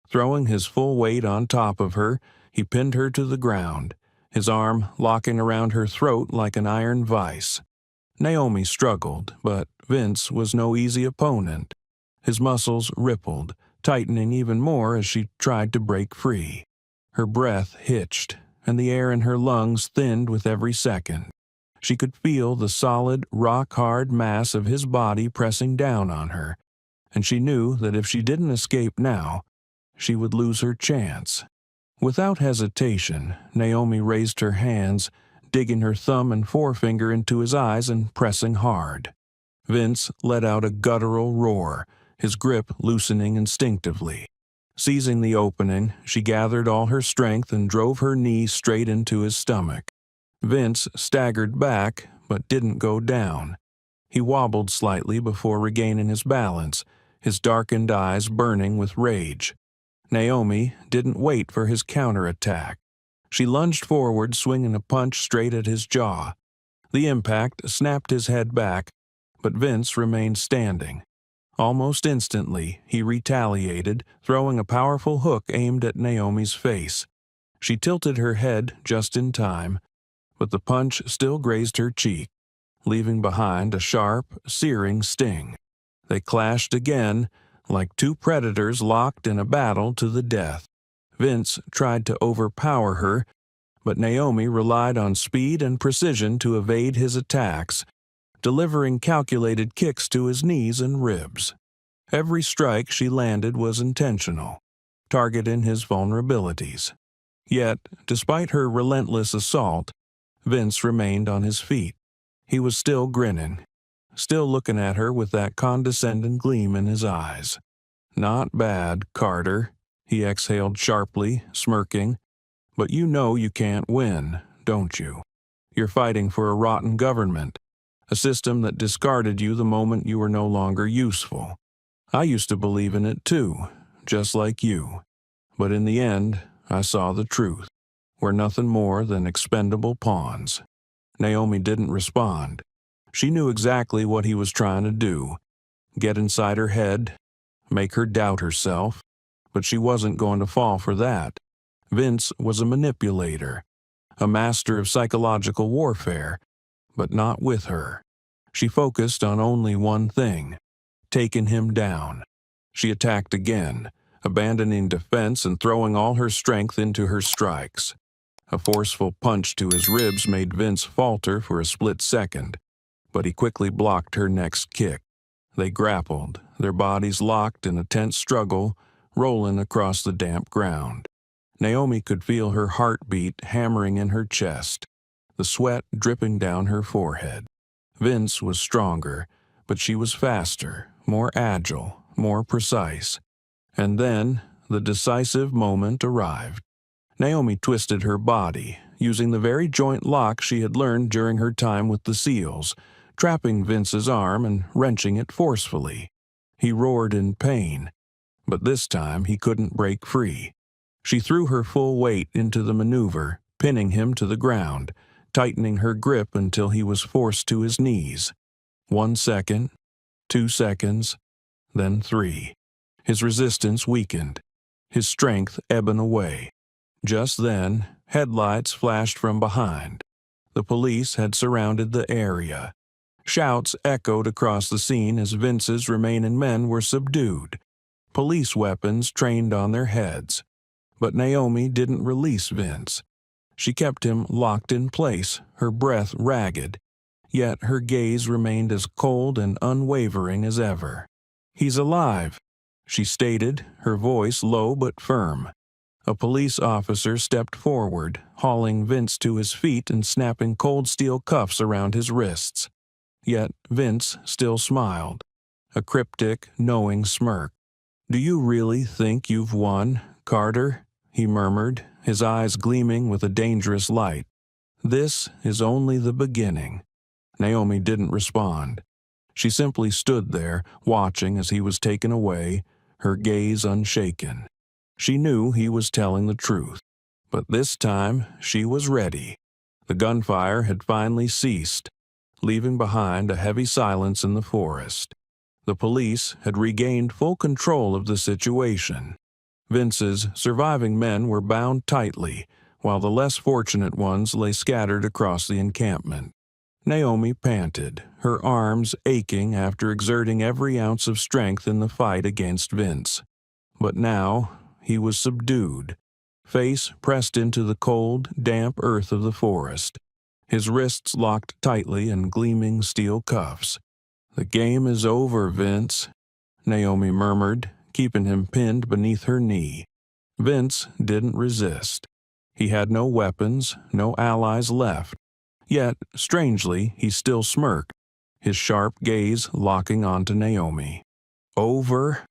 S2: Throwing his full weight on top of her, he pinned her to the ground, his arm locking around her throat like an iron vise. Naomi struggled, but Vince was no easy opponent. His muscles rippled, tightening even more as she tried to break free. Her breath hitched, and the air in her lungs thinned with every second. She could feel the solid, rock-hard mass of his body pressing down on her, and she knew that if she didn't escape now, she would lose her chance. Without hesitation, Naomi raised her hands, digging her thumb and forefinger into his eyes and pressing hard. Vince let out a guttural roar, his grip loosening instinctively. Seizing the opening, she gathered all her strength and drove her knee straight into his stomach. Vince staggered back, but didn't go down. He wobbled slightly before regaining his balance, his darkened eyes burning with rage. Naomi didn't wait for his counterattack. She lunged forward, swinging a punch straight at his jaw. The impact snapped his head back, but Vince remained standing. Almost instantly, he retaliated, throwing a powerful hook aimed at Naomi's face. She tilted her head just in time, but the punch still grazed her cheek, leaving behind a sharp, searing sting. They clashed again, like two predators locked in a battle to the death. Vince tried to overpower her, but Naomi relied on speed and precision to evade his attacks, delivering calculated kicks to his knees and ribs. Every strike she landed was intentional. targeting his vulnerabilities. Yet, despite her relentless assault, Vince remained on his feet. He was still grinning, still looking at her with that condescending gleam in his eyes. "Not bad, Carter," he exhaled sharply, smirking. "But you know you can't win, don't you? You're fighting for a rotten government, a system that discarded you the moment you were no longer useful. I used to believe in it too, just like you. But in the end, I saw the truth. We're nothing more than expendable pawns." Naomi didn't respond. She knew exactly what he was trying to do. Get inside her head, make her doubt herself. But she wasn't going to fall for that. Vince was a manipulator, a master of psychological warfare, but not with her. She focused on only one thing: taking him down. She attacked again, abandoning defense and throwing all her strength into her strikes. A forceful punch to his ribs made Vince falter for a split second, but he quickly blocked her next kick. They grappled, their bodies locked in a tense struggle, rolling across the damp ground. Naomi could feel her heartbeat hammering in her chest, the sweat dripping down her forehead. Vince was stronger, but she was faster, more agile, more precise. And then, the decisive moment arrived. Naomi twisted her body, using the very joint lock she had learned during her time with the SEALs, trapping Vince's arm and wrenching it forcefully. He roared in pain, but this time he couldn't break free. She threw her full weight into the maneuver, pinning him to the ground, tightening her grip until he was forced to his knees. 1 second, 2 seconds, then 3. His resistance weakened, his strength ebbing away. Just then, headlights flashed from behind. The police had surrounded the area. Shouts echoed across the scene as Vince's remaining men were subdued, police weapons trained on their heads. But Naomi didn't release Vince. She kept him locked in place, her breath ragged, yet her gaze remained as cold and unwavering as ever. "He's alive," she stated, her voice low but firm. A police officer stepped forward, hauling Vince to his feet and snapping cold steel cuffs around his wrists. Yet Vince still smiled, a cryptic, knowing smirk. "Do you really think you've won, Carter?" he murmured, his eyes gleaming with a dangerous light. "This is only the beginning." Naomi didn't respond. She simply stood there, watching as he was taken away, her gaze unshaken. She knew he was telling the truth, but this time she was ready. The gunfire had finally ceased, leaving behind a heavy silence in the forest. The police had regained full control of the situation. Vince's surviving men were bound tightly, while the less fortunate ones lay scattered across the encampment. Naomi panted, her arms aching after exerting every ounce of strength in the fight against Vince. But now he was subdued, face pressed into the cold, damp earth of the forest, his wrists locked tightly in gleaming steel cuffs. "The game is over, Vince," Naomi murmured, keeping him pinned beneath her knee. Vince didn't resist. He had no weapons, no allies left. Yet, strangely, he still smirked, his sharp gaze locking onto Naomi. "Over?"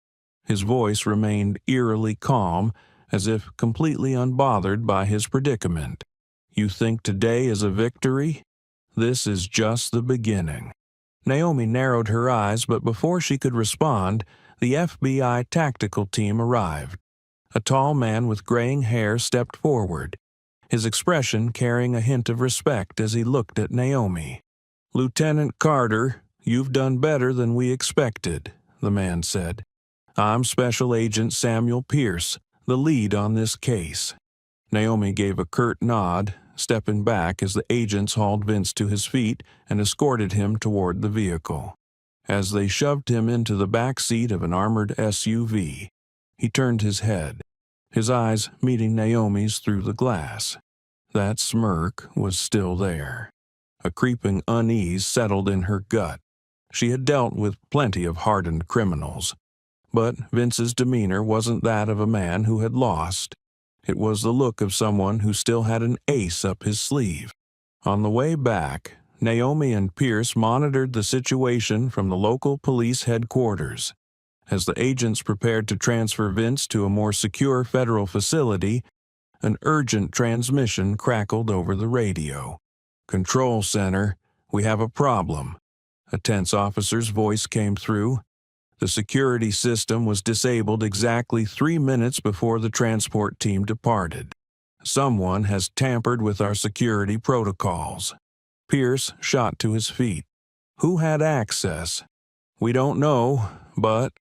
S2: His voice remained eerily calm, as if completely unbothered by his predicament. "You think today is a victory? This is just the beginning." Naomi narrowed her eyes, but before she could respond, the FBI tactical team arrived. A tall man with graying hair stepped forward, his expression carrying a hint of respect as he looked at Naomi. "Lieutenant Carter, you've done better than we expected," the man said. "I'm Special Agent Samuel Pierce, the lead on this case." Naomi gave a curt nod, stepping back as the agents hauled Vince to his feet and escorted him toward the vehicle. As they shoved him into the back seat of an armored SUV, he turned his head, his eyes meeting Naomi's through the glass. That smirk was still there. A creeping unease settled in her gut. She had dealt with plenty of hardened criminals, But Vince's demeanor wasn't that of a man who had lost. It was the look of someone who still had an ace up his sleeve. On the way back, Naomi and Pierce monitored the situation from the local police headquarters. As the agents prepared to transfer Vince to a more secure federal facility, an urgent transmission crackled over the radio. "Control Center, we have a problem." A tense officer's voice came through. The security system was disabled exactly 3 minutes before the transport team departed. "Someone has tampered with our security protocols." Pierce shot to his feet. "Who had access?" "We don't know, but..."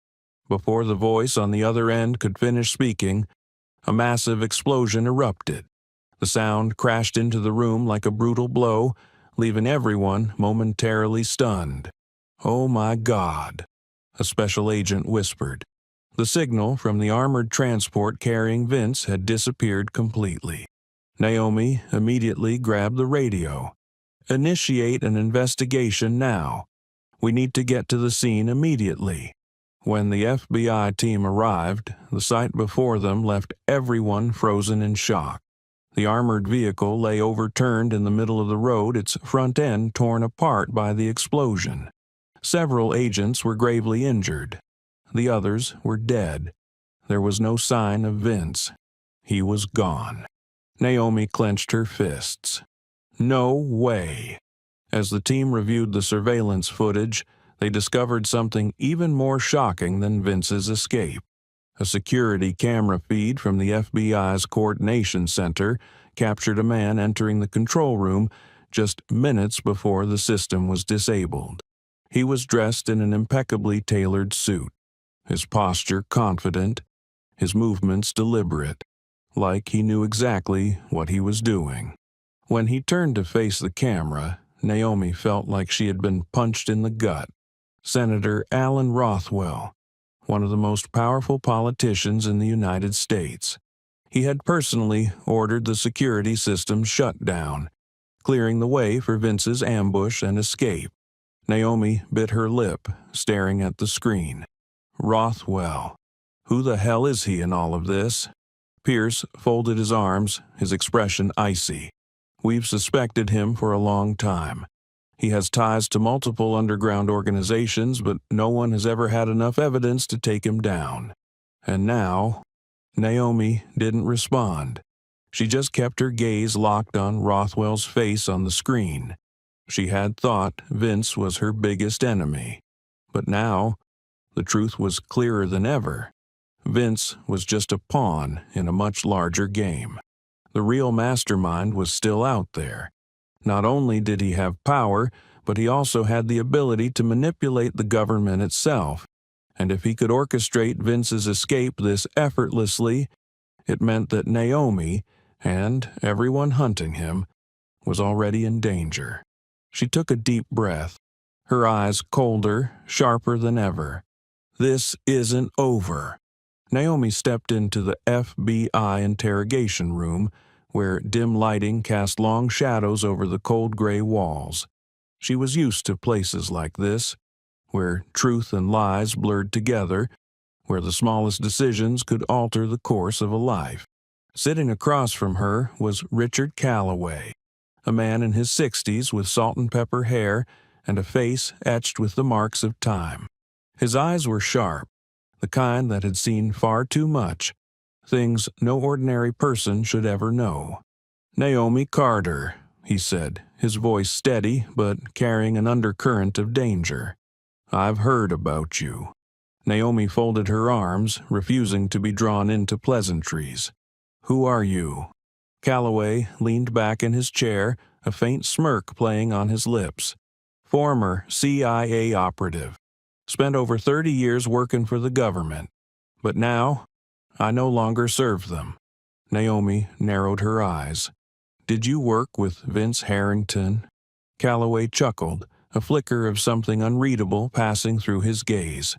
S2: Before the voice on the other end could finish speaking, a massive explosion erupted. The sound crashed into the room like a brutal blow, leaving everyone momentarily stunned. "Oh my God," a special agent whispered. The signal from the armored transport carrying Vince had disappeared completely. Naomi immediately grabbed the radio. "Initiate an investigation now. We need to get to the scene immediately." When the FBI team arrived, the sight before them left everyone frozen in shock. The armored vehicle lay overturned in the middle of the road, its front end torn apart by the explosion. Several agents were gravely injured. The others were dead. There was no sign of Vince. He was gone. Naomi clenched her fists. No way. As the team reviewed the surveillance footage, they discovered something even more shocking than Vince's escape. A security camera feed from the FBI's Coordination Center captured a man entering the control room just minutes before the system was disabled. He was dressed in an impeccably tailored suit, his posture confident, his movements deliberate, like he knew exactly what he was doing. When he turned to face the camera, Naomi felt like she had been punched in the gut. Senator Alan Rothwell, one of the most powerful politicians in the United States. He had personally ordered the security system shut down, clearing the way for Vince's ambush and escape. Naomi bit her lip, staring at the screen. Rothwell. Who the hell is he in all of this? Pierce folded his arms, his expression icy. "We've suspected him for a long time. He has ties to multiple underground organizations, but no one has ever had enough evidence to take him down. And now..." Naomi didn't respond. She just kept her gaze locked on Rothwell's face on the screen. She had thought Vince was her biggest enemy. But now, the truth was clearer than ever. Vince was just a pawn in a much larger game. The real mastermind was still out there. Not only did he have power, but he also had the ability to manipulate the government itself. And if he could orchestrate Vince's escape this effortlessly, it meant that Naomi, and everyone hunting him, was already in danger. She took a deep breath, her eyes colder, sharper than ever. This isn't over. Naomi stepped into the FBI interrogation room, where dim lighting cast long shadows over the cold gray walls. She was used to places like this, where truth and lies blurred together, where the smallest decisions could alter the course of a life. Sitting across from her was Richard Calloway, a man in his 60s with salt and pepper hair and a face etched with the marks of time. His eyes were sharp, the kind that had seen far too much, things no ordinary person should ever know. "Naomi Carter," he said, his voice steady but carrying an undercurrent of danger. "I've heard about you." Naomi folded her arms, refusing to be drawn into pleasantries. "Who are you?" Calloway leaned back in his chair, a faint smirk playing on his lips. "Former CIA operative. Spent over 30 years working for the government. But now, I no longer serve them." Naomi narrowed her eyes. "Did you work with Vince Harrington?" Calloway chuckled, a flicker of something unreadable passing through his gaze.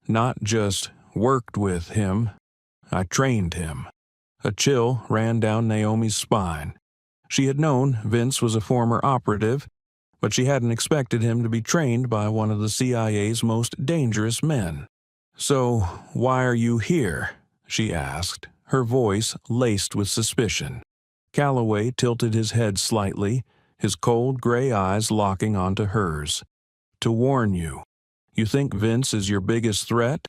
S2: "Not just worked with him, I trained him." A chill ran down Naomi's spine. She had known Vince was a former operative, but she hadn't expected him to be trained by one of the CIA's most dangerous men. "So, why are you here?" she asked, her voice laced with suspicion. Calloway tilted his head slightly, his cold gray eyes locking onto hers. "To warn you. You think Vince is your biggest threat?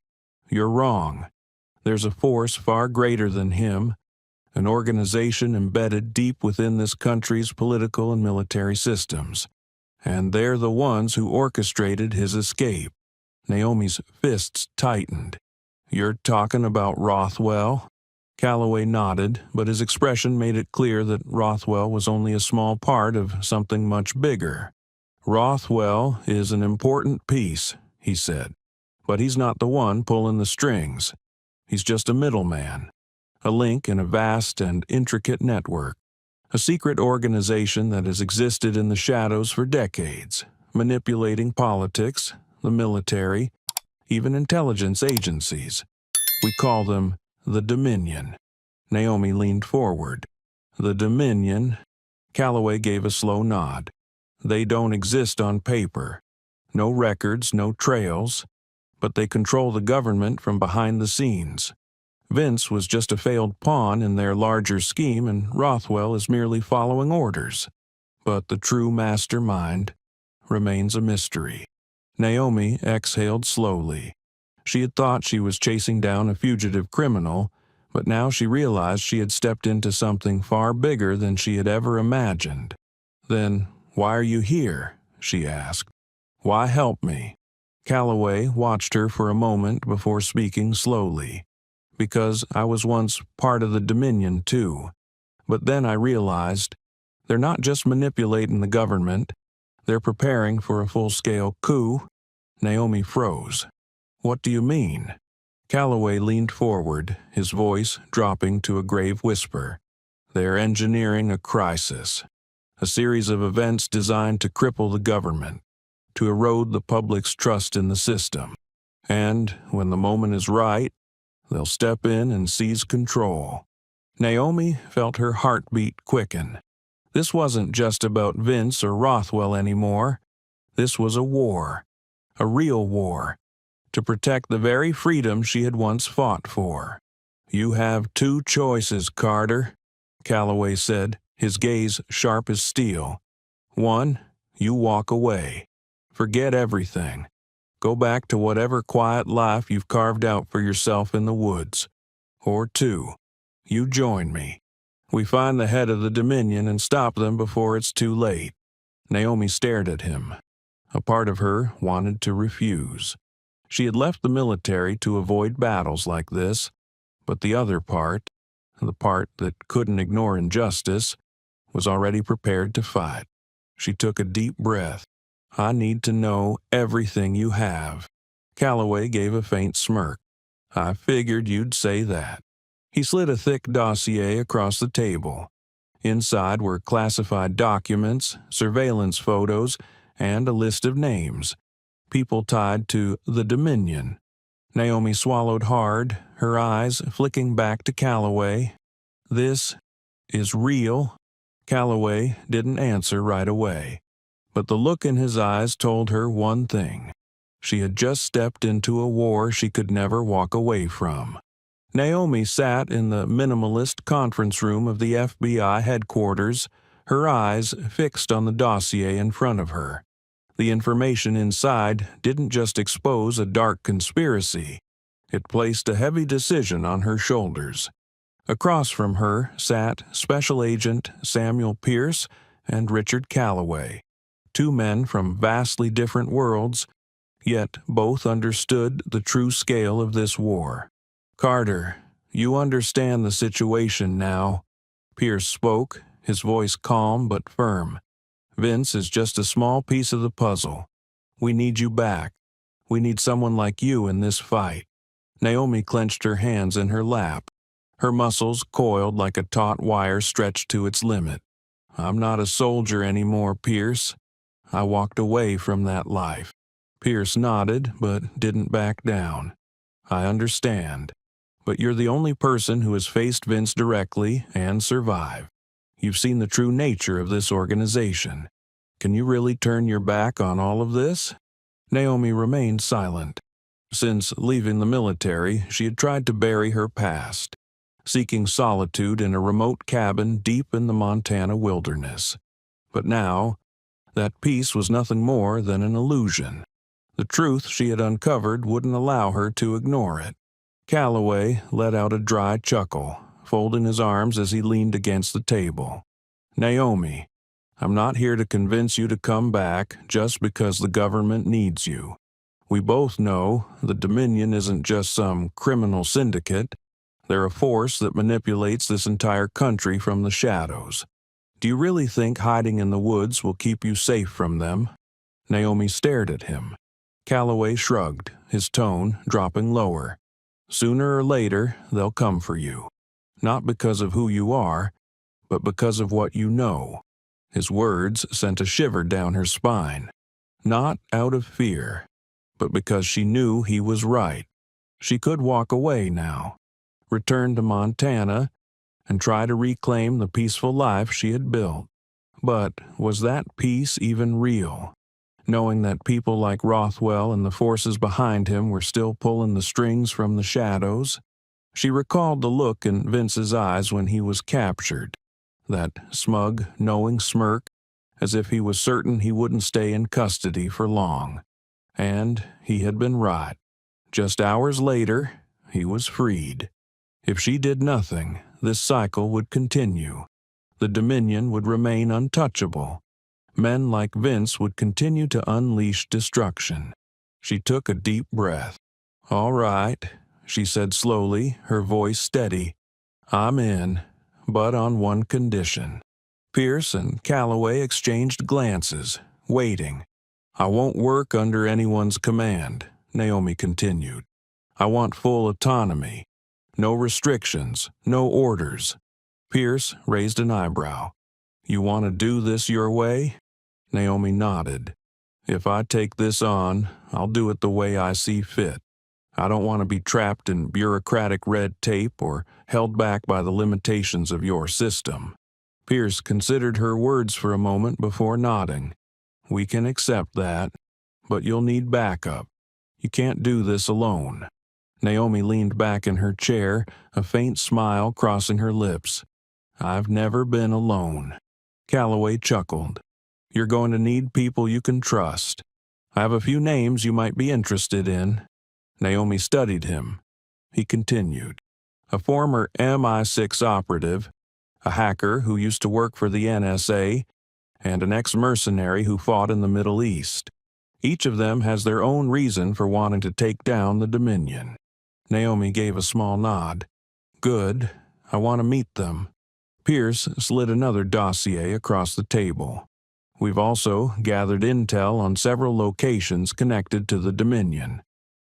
S2: You're wrong. There's a force far greater than him, an organization embedded deep within this country's political and military systems. And they're the ones who orchestrated his escape." Naomi's fists tightened. "You're talking about Rothwell?" Calloway nodded, but his expression made it clear that Rothwell was only a small part of something much bigger. "Rothwell is an important piece," he said, "but he's not the one pulling the strings. He's just a middleman, a link in a vast and intricate network, a secret organization that has existed in the shadows for decades, manipulating politics, the military, even intelligence agencies. We call them the Dominion." Naomi leaned forward. "The Dominion?" Calloway gave a slow nod. "They don't exist on paper. No records, no trails. But they control the government from behind the scenes. Vince was just a failed pawn in their larger scheme, and Rothwell is merely following orders. But the true mastermind remains a mystery." Naomi exhaled slowly. She had thought she was chasing down a fugitive criminal, but now she realized she had stepped into something far bigger than she had ever imagined. "Then why are you here?" she asked. "Why help me?" Calloway watched her for a moment before speaking slowly. "Because I was once part of the Dominion, too. But then I realized they're not just manipulating the government, they're preparing for a full-scale coup." Naomi froze. "What do you mean?" Calloway leaned forward, his voice dropping to a grave whisper. "They're engineering a crisis, a series of events designed to cripple the government, to erode the public's trust in the system. And when the moment is right, they'll step in and seize control." Naomi felt her heartbeat quicken. This wasn't just about Vince or Rothwell anymore. This was a war, a real war, to protect the very freedom she had once fought for. "You have two choices, Carter," Calloway said, his gaze sharp as steel. "One, you walk away. Forget everything. Go back to whatever quiet life you've carved out for yourself in the woods. Or two, you join me. We find the head of the Dominion and stop them before it's too late." Naomi stared at him. A part of her wanted to refuse. She had left the military to avoid battles like this, but the other part, the part that couldn't ignore injustice, was already prepared to fight. She took a deep breath. "I need to know everything you have." Calloway gave a faint smirk. "I figured you'd say that." He slid a thick dossier across the table. Inside were classified documents, surveillance photos, and a list of names, people tied to the Dominion. Naomi swallowed hard, her eyes flicking back to Calloway. "This is real?" Calloway didn't answer right away, but the look in his eyes told her one thing. She had just stepped into a war she could never walk away from. Naomi sat in the minimalist conference room of the FBI headquarters, her eyes fixed on the dossier in front of her. The information inside didn't just expose a dark conspiracy. It placed a heavy decision on her shoulders. Across from her sat Special Agent Samuel Pierce and Richard Calloway, two men from vastly different worlds, yet both understood the true scale of this war. "Carter, you understand the situation now." Pierce spoke, his voice calm but firm. "Vince is just a small piece of the puzzle. We need you back. We need someone like you in this fight." Naomi clenched her hands in her lap. Her muscles coiled like a taut wire stretched to its limit. "I'm not a soldier anymore, Pierce. I walked away from that life." Pierce nodded, but didn't back down. "I understand. But you're the only person who has faced Vince directly and survived. You've seen the true nature of this organization. Can you really turn your back on all of this?" Naomi remained silent. Since leaving the military, she had tried to bury her past, seeking solitude in a remote cabin deep in the Montana wilderness. But now, that peace was nothing more than an illusion. The truth she had uncovered wouldn't allow her to ignore it. Calloway let out a dry chuckle, folding his arms as he leaned against the table. "Naomi, I'm not here to convince you to come back just because the government needs you. We both know the Dominion isn't just some criminal syndicate. They're a force that manipulates this entire country from the shadows. Do you really think hiding in the woods will keep you safe from them?" Naomi stared at him. Calloway shrugged, his tone dropping lower. "Sooner or later, they'll come for you. Not because of who you are, but because of what you know." His words sent a shiver down her spine. Not out of fear, but because she knew he was right. She could walk away now, return to Montana, and try to reclaim the peaceful life she had built. But was that peace even real? Knowing that people like Rothwell and the forces behind him were still pulling the strings from the shadows? She recalled the look in Vince's eyes when he was captured, that smug, knowing smirk, as if he was certain he wouldn't stay in custody for long. And he had been right. Just hours later, he was freed. If she did nothing, this cycle would continue. The Dominion would remain untouchable. Men like Vince would continue to unleash destruction. She took a deep breath. "All right," she said slowly, her voice steady. "I'm in, but on one condition." Pierce and Calloway exchanged glances, waiting. "I won't work under anyone's command," Naomi continued. "I want full autonomy. No restrictions, no orders." Pierce raised an eyebrow. "You want to do this your way?" Naomi nodded. "If I take this on, I'll do it the way I see fit. I don't want to be trapped in bureaucratic red tape or held back by the limitations of your system." Pierce considered her words for a moment before nodding. "We can accept that, but you'll need backup. You can't do this alone." Naomi leaned back in her chair, a faint smile crossing her lips. "I've never been alone." Calloway chuckled. "You're going to need people you can trust. I have a few names you might be interested in." Naomi studied him. He continued. "A former MI6 operative, a hacker who used to work for the NSA, and an ex-mercenary who fought in the Middle East. Each of them has their own reason for wanting to take down the Dominion." Naomi gave a small nod. "Good. I want to meet them." Pierce slid another dossier across the table. "We've also gathered intel on several locations connected to the Dominion.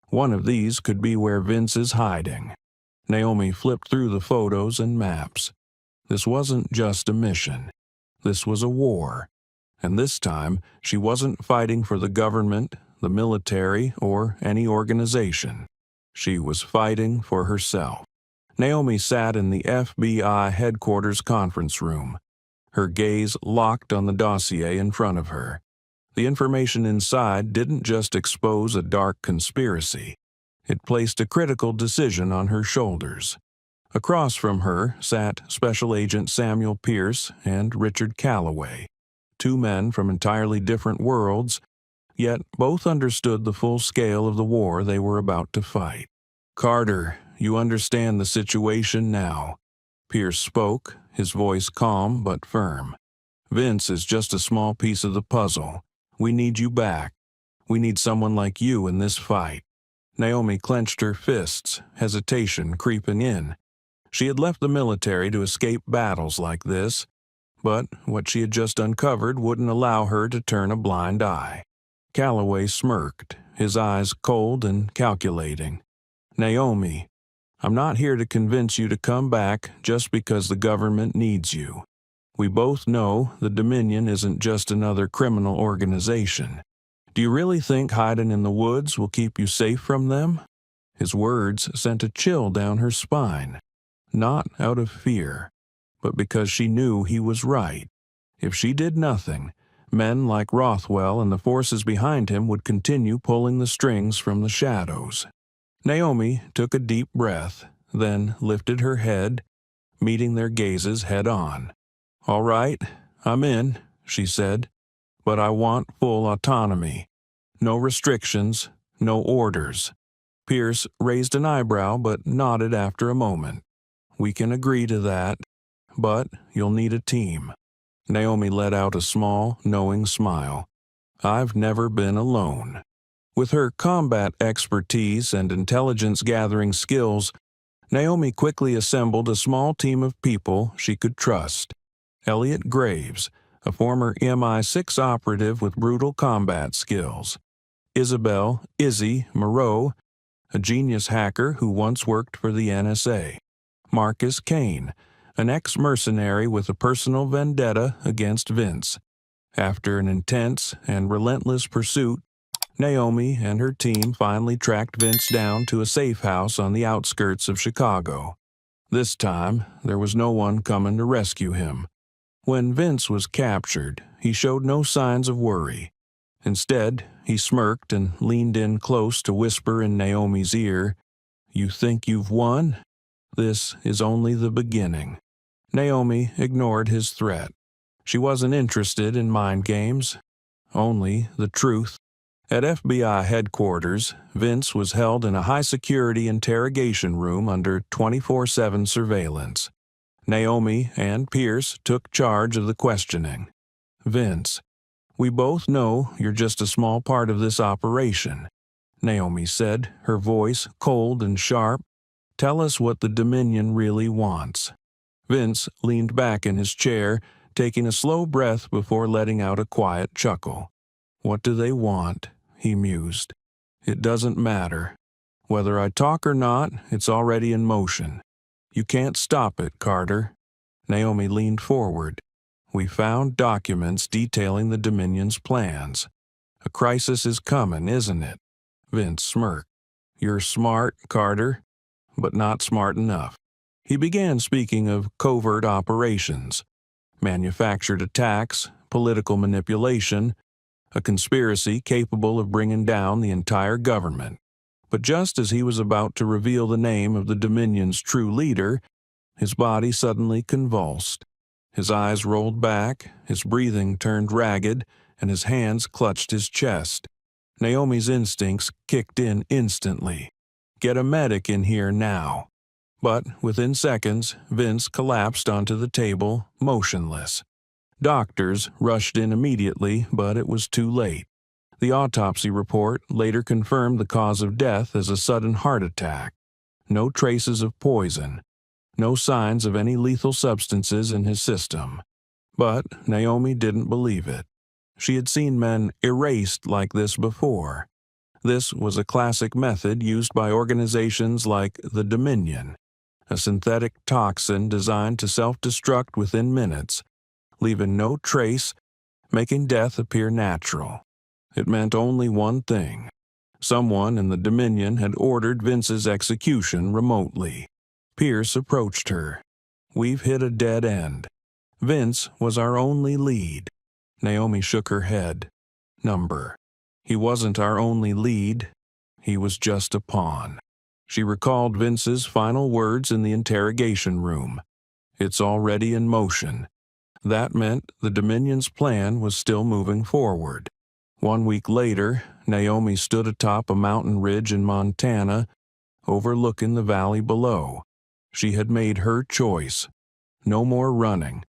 S2: One of these could be where Vince is hiding." Naomi flipped through the photos and maps. This wasn't just a mission. This was a war. And this time, she wasn't fighting for the government, the military, or any organization. She was fighting for herself. Naomi sat in the FBI headquarters conference room, her gaze locked on the dossier in front of her. The information inside didn't just expose a dark conspiracy. It placed a critical decision on her shoulders. Across from her sat Special Agent Samuel Pierce and Richard Calloway, two men from entirely different worlds, yet both understood the full scale of the war they were about to fight. "Carter, you understand the situation now." Pierce spoke, his voice calm but firm. "Vince is just a small piece of the puzzle. We need you back. We need someone like you in this fight." Naomi clenched her fists, hesitation creeping in. She had left the military to escape battles like this, but what she had just uncovered wouldn't allow her to turn a blind eye. Calloway smirked, his eyes cold and calculating. "Naomi, I'm not here to convince you to come back just because the government needs you. We both know the Dominion isn't just another criminal organization. Do you really think hiding in the woods will keep you safe from them?" His words sent a chill down her spine. Not out of fear, but because she knew he was right. If she did nothing, Men like Rothwell and the forces behind him would continue pulling the strings from the shadows. Naomi took a deep breath, then lifted her head, meeting their gazes head-on. "All right, I'm in," she said, "but I want full autonomy. No restrictions, no orders." Pierce raised an eyebrow but nodded after a moment. "We can agree to that, but you'll need a team." Naomi let out a small, knowing smile. "I've never been alone." With her combat expertise and intelligence-gathering skills, Naomi quickly assembled a small team of people she could trust. Elliot Graves, a former MI6 operative with brutal combat skills. Isabel "Izzy" Moreau, a genius hacker who once worked for the NSA. Marcus Kane, an ex-mercenary with a personal vendetta against Vince. After an intense and relentless pursuit, Naomi and her team finally tracked Vince down to a safe house on the outskirts of Chicago. This time, there was no one coming to rescue him. When Vince was captured, he showed no signs of worry. Instead, he smirked and leaned in close to whisper in Naomi's ear, "You think you've won? This is only the beginning." Naomi ignored his threat. She wasn't interested in mind games, only the truth. At FBI headquarters, Vince was held in a high-security interrogation room under 24/7 surveillance. Naomi and Pierce took charge of the questioning. "Vince, we both know you're just a small part of this operation," Naomi said, her voice cold and sharp. "Tell us what the Dominion really wants." Vince leaned back in his chair, taking a slow breath before letting out a quiet chuckle. "What do they want?" he mused. "It doesn't matter. Whether I talk or not, it's already in motion. You can't stop it, Carter." Naomi leaned forward. "We found documents detailing the Dominion's plans. A crisis is coming, isn't it?" Vince smirked. "You're smart, Carter, but not smart enough." He began speaking of covert operations, manufactured attacks, political manipulation, a conspiracy capable of bringing down the entire government. But just as he was about to reveal the name of the Dominion's true leader, his body suddenly convulsed. His eyes rolled back, his breathing turned ragged, and his hands clutched his chest. Naomi's instincts kicked in instantly. "Get a medic in here now." But within seconds, Vince collapsed onto the table, motionless. Doctors rushed in immediately, but it was too late. The autopsy report later confirmed the cause of death as a sudden heart attack. No traces of poison. No signs of any lethal substances in his system. But Naomi didn't believe it. She had seen men erased like this before. This was a classic method used by organizations like the Dominion, a synthetic toxin designed to self-destruct within minutes, leaving no trace, making death appear natural. It meant only one thing. Someone in the Dominion had ordered Vince's execution remotely. Pierce approached her. "We've hit a dead end. Vince was our only lead." Naomi shook her head. "Number. He wasn't our only lead. He was just a pawn." She recalled Vince's final words in the interrogation room. "It's already in motion." That meant the Dominion's plan was still moving forward. 1 week later, Naomi stood atop a mountain ridge in Montana, overlooking the valley below. She had made her choice. No more running.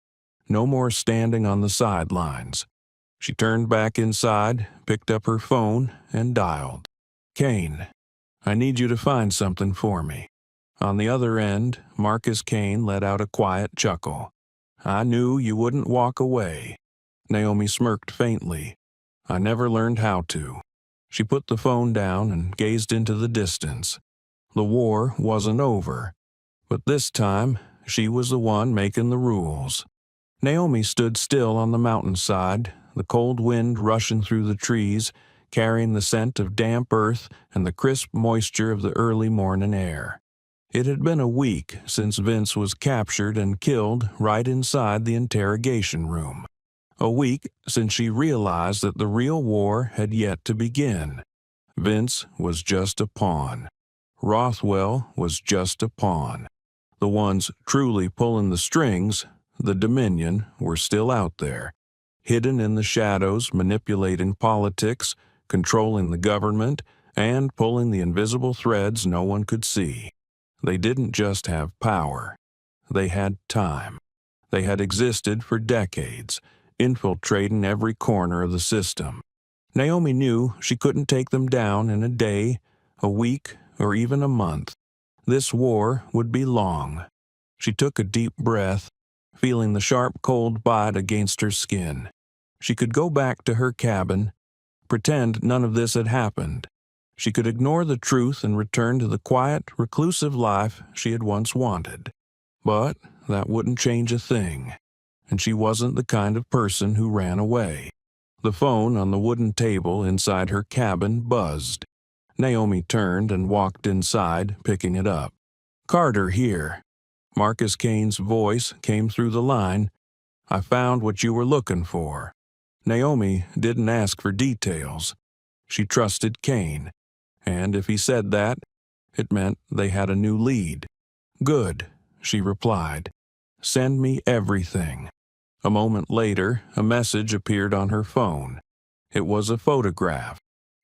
S2: No more standing on the sidelines. She turned back inside, picked up her phone, and dialed. "Kane, I need you to find something for me." On the other end, Marcus Kane let out a quiet chuckle. "I knew you wouldn't walk away." Naomi smirked faintly. "I never learned how to." She put the phone down and gazed into the distance. The war wasn't over. But this time, she was the one making the rules. Naomi stood still on the mountainside, the cold wind rushing through the trees, carrying the scent of damp earth and the crisp moisture of the early morning air. It had been a week since Vince was captured and killed right inside the interrogation room. A week since she realized that the real war had yet to begin. Vince was just a pawn. Rothwell was just a pawn. The ones truly pulling the strings, the Dominion, were still out there, hidden in the shadows, manipulating politics, controlling the government, and pulling the invisible threads no one could see. They didn't just have power. They had time. They had existed for decades, infiltrating every corner of the system. Naomi knew she couldn't take them down in a day, a week, or even a month. This war would be long. She took a deep breath, feeling the sharp cold bite against her skin. She could go back to her cabin, pretend none of this had happened. She could ignore the truth and return to the quiet, reclusive life she had once wanted. But that wouldn't change a thing, and she wasn't the kind of person who ran away. The phone on the wooden table inside her cabin buzzed. Naomi turned and walked inside, picking it up. "Carter here." Marcus Kane's voice came through the line. "I found what you were looking for." Naomi didn't ask for details. She trusted Kane, and if he said that, it meant they had a new lead. "Good," she replied. "Send me everything." A moment later, a message appeared on her phone. It was a photograph.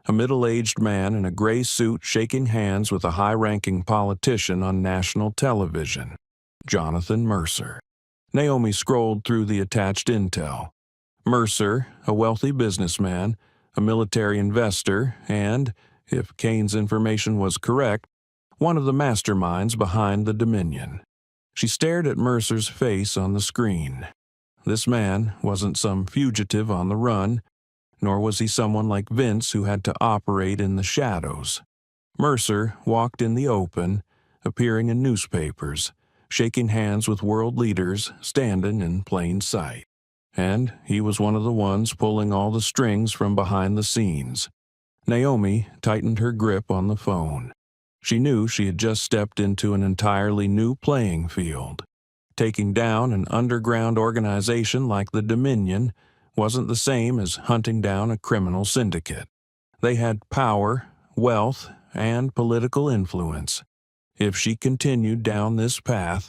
S2: A middle-aged man in a gray suit shaking hands with a high-ranking politician on national television. Jonathan Mercer. Naomi scrolled through the attached intel. Mercer, a wealthy businessman, a military investor, and, if Kane's information was correct, one of the masterminds behind the Dominion. She stared at Mercer's face on the screen. This man wasn't some fugitive on the run, nor was he someone like Vince who had to operate in the shadows. Mercer walked in the open, appearing in newspapers, shaking hands with world leaders, standing in plain sight. And he was one of the ones pulling all the strings from behind the scenes. Naomi tightened her grip on the phone. She knew she had just stepped into an entirely new playing field. Taking down an underground organization like the Dominion wasn't the same as hunting down a criminal syndicate. They had power, wealth, and political influence. If she continued down this path,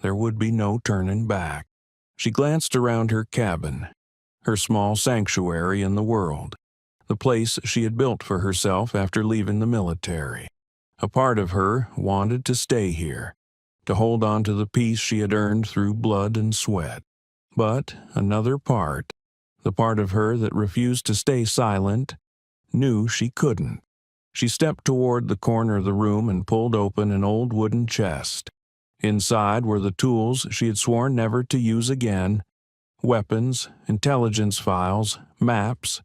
S2: there would be no turning back. She glanced around her cabin, her small sanctuary in the world, the place she had built for herself after leaving the military. A part of her wanted to stay here, to hold on to the peace she had earned through blood and sweat. But another part, the part of her that refused to stay silent, knew she couldn't. She stepped toward the corner of the room and pulled open an old wooden chest. Inside were the tools she had sworn never to use again: weapons, intelligence files, maps.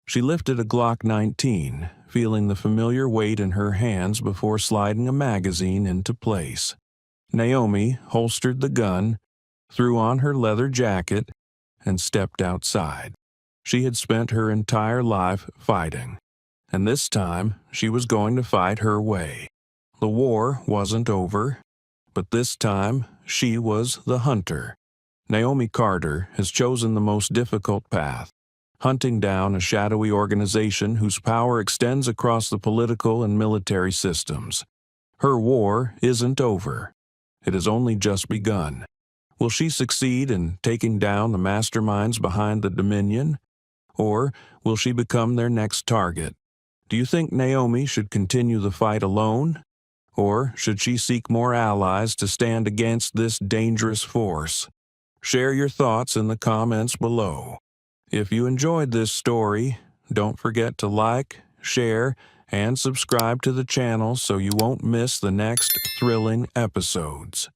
S2: She lifted a Glock 19, feeling the familiar weight in her hands before sliding a magazine into place. Naomi holstered the gun, threw on her leather jacket, and stepped outside. She had spent her entire life fighting, and this time she was going to fight her way. The war wasn't over, but this time she was the hunter. Naomi Carter has chosen the most difficult path, hunting down a shadowy organization whose power extends across the political and military systems. Her war isn't over. It has only just begun. Will she succeed in taking down the masterminds behind the Dominion? Or will she become their next target? Do you think Naomi should continue the fight alone? Or should she seek more allies to stand against this dangerous force? Share your thoughts in the comments below. If you enjoyed this story, don't forget to like, share, and subscribe to the channel so you won't miss the next thrilling episodes.